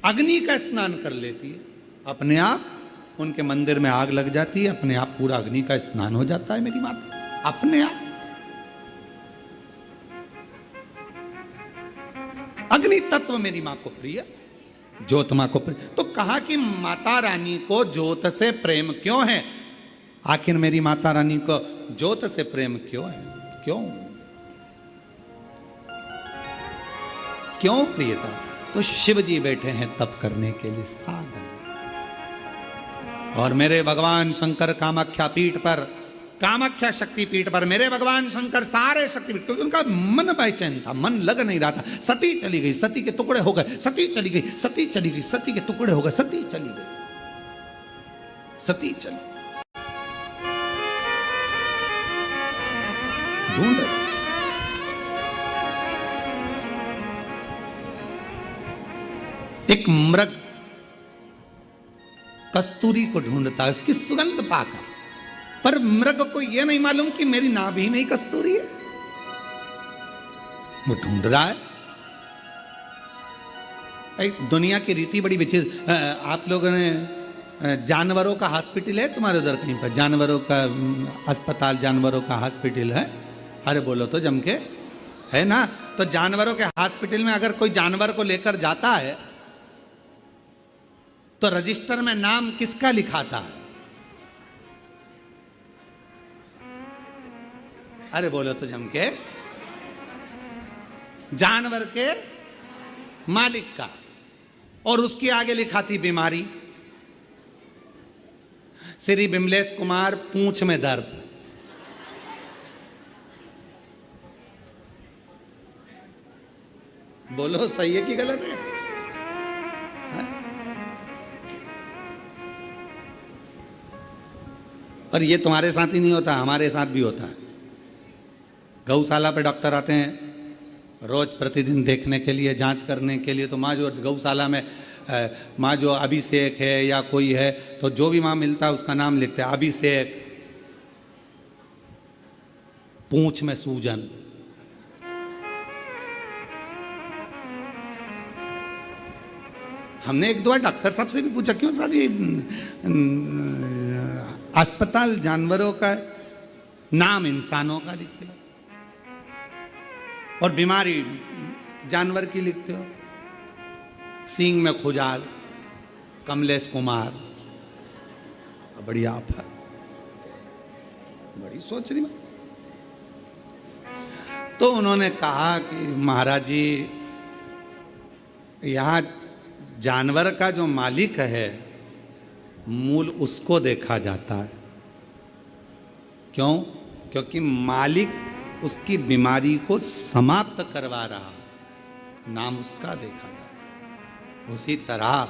अग्नि का स्नान कर लेती है। अपने आप उनके मंदिर में आग लग जाती है, अपने आप पूरा अग्नि का स्नान हो जाता है मेरी माता, अपने आप। अग्नि तत्व मेरी मां को प्रिय, ज्योत मां को प्रिय। तो कहा कि माता रानी को ज्योत से प्रेम क्यों है? आखिर मेरी माता रानी को ज्योत से प्रेम क्यों है? क्यों क्यों प्रियता? तो शिव जी बैठे हैं तप करने के लिए, साधन। और मेरे भगवान शंकर कामाख्या पीठ पर, कामाख्या शक्ति पीठ पर मेरे भगवान शंकर सारे शक्तिपीठ, क्योंकि उनका मन बेचैन था, मन लग नहीं रहा था। सती चली गई, सती के टुकड़े हो गए, सती चली गई, सती चली गई, सती के टुकड़े हो गए, सती चली गई, सती चली। ढूंढ रहे। एक मृग कस्तूरी को ढूंढता है, उसकी सुगंध पाकर, पर मृग को यह नहीं मालूम कि मेरी नाभि में ही कस्तूरी है। वो ढूंढ रहा है। दुनिया की रीति बड़ी विचित्र। आप लोगों ने जानवरों का हॉस्पिटल है तुम्हारे उधर कहीं पर? जानवरों का अस्पताल, जानवरों का हॉस्पिटल है? अरे बोलो तो जम के, है ना? तो जानवरों के हॉस्पिटल में अगर कोई जानवर को लेकर जाता है तो रजिस्टर में नाम किसका लिखा था? अरे बोलो तो जम के, जानवर के मालिक का, और उसके आगे लिखा थी बीमारी, श्री बिमलेश कुमार पूंछ में दर्द। बोलो सही है कि गलत है? और ये तुम्हारे साथ ही नहीं होता, हमारे साथ भी होता है। गौशाला पे डॉक्टर आते हैं रोज प्रतिदिन देखने के लिए, जांच करने के लिए। तो माँ जो गौशाला में माँ जो अभिषेक है या कोई है, तो जो भी माँ मिलता है उसका नाम लिखते हैं, अभिषेक, पूंछ में सूजन। हमने एक दो बार डॉक्टर साहब से भी पूछा, क्यों साहब ये अस्पताल जानवरों का है, नाम इंसानों का लिखते हो, और बीमारी जानवर की लिखते हो। सींग में खुजाल, कमलेश कुमार, बड़ी आफत, बड़ी सोच रही बात। तो उन्होंने कहा कि महाराज जी, यहां जानवर का जो मालिक है, मूल उसको देखा जाता है। क्यों? क्योंकि मालिक उसकी बीमारी को समाप्त करवा रहा, नाम उसका देखा जाता है। उसी तरह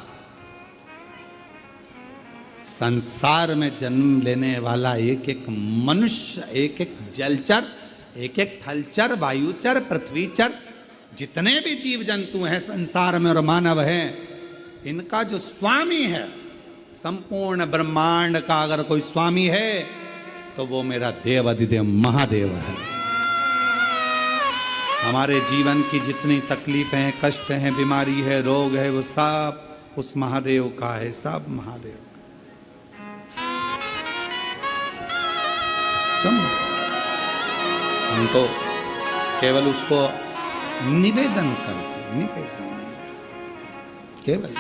संसार में जन्म लेने वाला एक एक मनुष्य, एक एक जलचर, एक एक थलचर, वायुचर, पृथ्वीचर, जितने भी जीव जंतु हैं संसार में और मानव हैं, इनका जो स्वामी है, संपूर्ण ब्रह्मांड का अगर कोई स्वामी है तो वो मेरा देव अधिदेव महादेव है। हमारे जीवन की जितनी तकलीफें हैं, कष्ट हैं, बीमारी है, रोग है, वो सब उस महादेव का है, सब महादेव का। हम तो केवल उसको निवेदन करते, निवेदन केवल।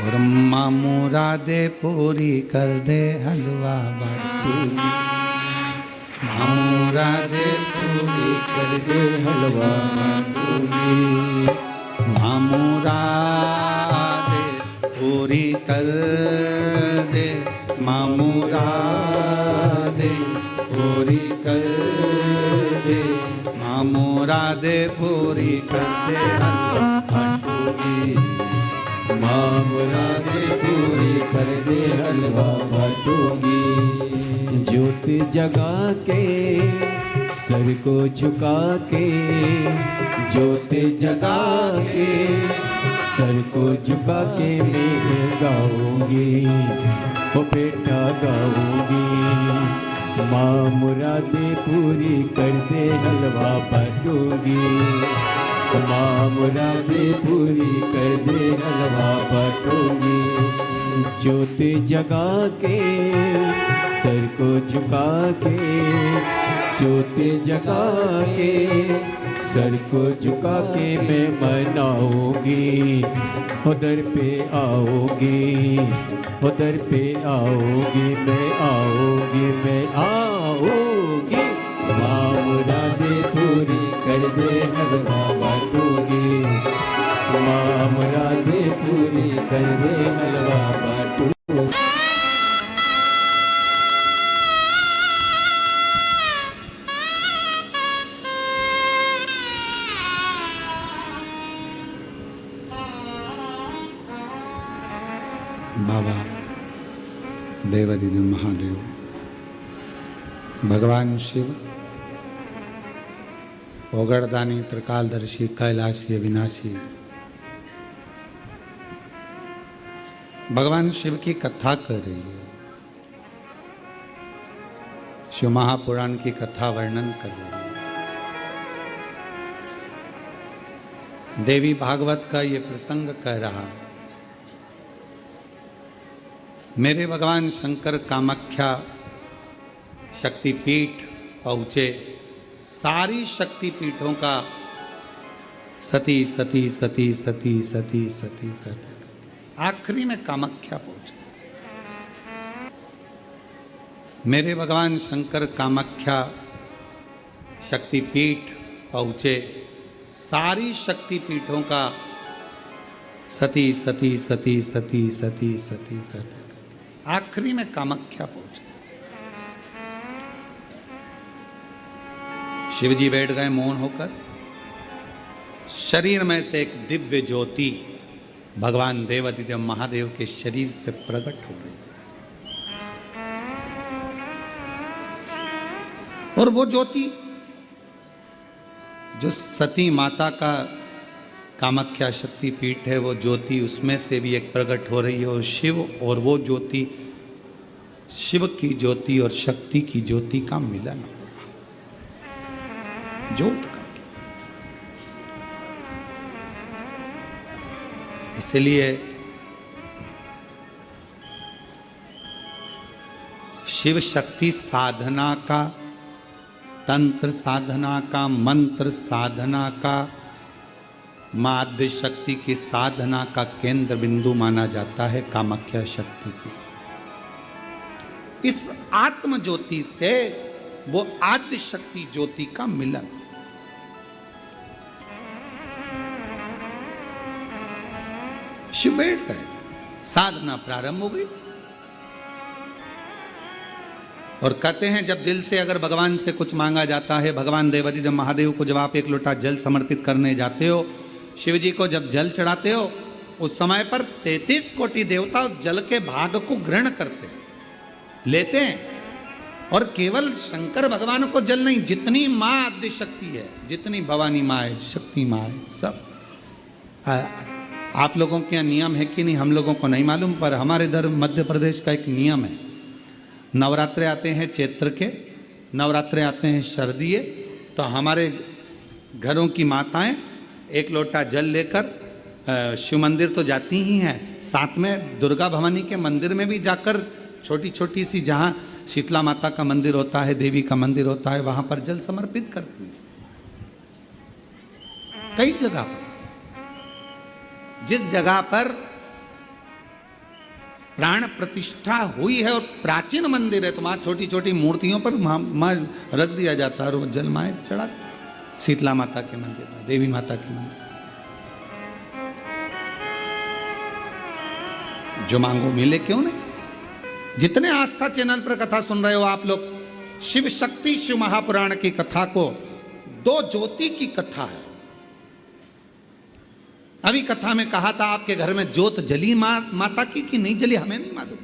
और माँ मुरादे पूरी कर दे हलवा बाटी, माँ मुरादे पूरी कर दे हलवा बाटी, माँ मुरादे पूरी कर दे, माँ मुरादे पूरी कर दे, माँ मुरादे पूरी कर दे हलवा बाटी, माँ मुरादे पूरी कर दे हलवा बाटूंगी। ज्योति जगा के सर को झुका के, ज्योति जगा के सर को झुका के मैं गाऊंगी, ओ बेटा गाऊंगी। माँ मुरादे पूरी कर दे हलवा बाटूंगी, माँ मुरादे पूरी कर दे हलवा बाटूंगी। ज्योति जगा के सर को झुका के, ज्योति जगा के सर को झुका के मैं मनाऊंगी, उधर पे आओगी, उधर पे आओगी, मैं आऊंगी, मैं आऊंगी। माँ मुरादे पूरी कर दे हलवा बाटूंगी, माँ मुरादे पूरी कर दे हलवा बाटूंगी। बाबा देवाधिदेव महादेव, भगवान शिव, ओगड़दानी, त्रिकालदर्शी, कैलाशी, अविनाशी, भगवान शिव की कथा कर रही है, शिव महापुराण की कथा वर्णन कर रही है। देवी भागवत का ये प्रसंग कह रहा है। मेरे भगवान शंकर कामाख्या शक्तिपीठ पहुँचे, सारी शक्तिपीठों का सती सती सती सती सती सती कहते आखिरी में कामाख्या पहुंचे। मेरे भगवान शंकर कामाख्या शक्तिपीठ पहुंचे। सारी शक्तिपीठों का सती सती सती सती सती सती कहते आखिरी में कामाख्या पहुंचे। शिवजी बैठ गए मौन होकर। शरीर में से एक दिव्य ज्योति भगवान देवाधिदेव महादेव के शरीर से प्रकट हो रही, और वो ज्योति जो सती माता का कामाख्या शक्ति पीठ है, वो ज्योति उसमें से भी एक प्रकट हो रही है। और शिव और वो ज्योति, शिव की ज्योति और शक्ति की ज्योति का मिलन हो रहा, ज्योत का। इसलिए शिव शक्ति साधना का, तंत्र साधना का, मंत्र साधना का, माध्य शक्ति की साधना का केंद्र बिंदु माना जाता है कामाख्या शक्ति की। इस आत्म ज्योति से वो आद्य शक्ति ज्योति का मिलन। शिव बैठ गए, साधना प्रारंभ हो गई। और कहते हैं जब दिल से अगर भगवान से कुछ मांगा जाता है, भगवान देवाधिदेव महादेव को जब आप एक लोटा जल समर्पित करने जाते हो, शिव जी को जब जल चढ़ाते हो, उस समय पर 33 कोटि देवता उस जल के भाग को ग्रहण करते हैं, लेते हैं। और केवल शंकर भगवान को जल नहीं, जितनी माँ आद्य शक्ति है, जितनी भवानी माँ है, शक्ति माँ है, सब। आप लोगों के यहाँ नियम है कि नहीं हम लोगों को नहीं मालूम, पर हमारे इधर मध्य प्रदेश का एक नियम है। नवरात्रे आते हैं चैत्र के, नवरात्रे आते हैं शरदीय, तो हमारे घरों की माताएं एक लोटा जल लेकर शिव मंदिर तो जाती ही हैं, साथ में दुर्गा भवानी के मंदिर में भी जाकर छोटी छोटी सी, जहाँ शीतला माता का मंदिर होता है, देवी का मंदिर होता है, वहाँ पर जल समर्पित करती हैं। कई जगह पर, जिस जगह पर प्राण प्रतिष्ठा हुई है और प्राचीन मंदिर है, तो वहाँ छोटी छोटी मूर्तियों पर माँ रख दिया जाता है और वो जल माए चढ़ाते। शीतला माता के मंदिर में, देवी माता के मंदिर, जो मांगो मिले, क्यों नहीं। जितने आस्था चैनल पर कथा सुन रहे हो आप लोग, शिव शक्ति शिव महापुराण की कथा को, 2 ज्योति की कथा है। अभी कथा में कहा था आपके घर में ज्योत जली माता की कि नहीं जली, हमें नहीं मालूम।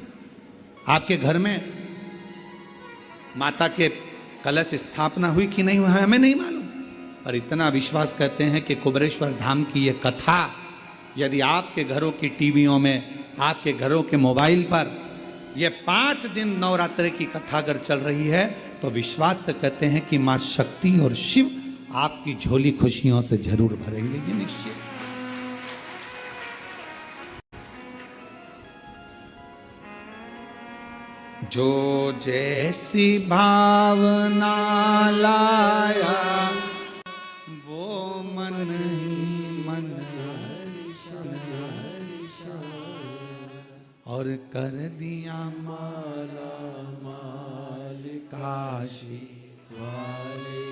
आपके घर में माता के कलश स्थापना हुई कि नहीं हुई, हमें नहीं मालूम। पर इतना विश्वास करते हैं कि कुबेरेश्वर धाम की ये कथा यदि आपके घरों की टीवियों में, आपके घरों के मोबाइल पर ये 5 दिन नवरात्रि की कथा अगर चल रही है, तो विश्वास से कहते हैं कि माँ शक्ति और शिव आपकी झोली खुशियों से जरूर भरेंगे, ये निश्चित। जो जैसी भावना लाया वो मन ही मन और कर दिया माला माल काशी वाले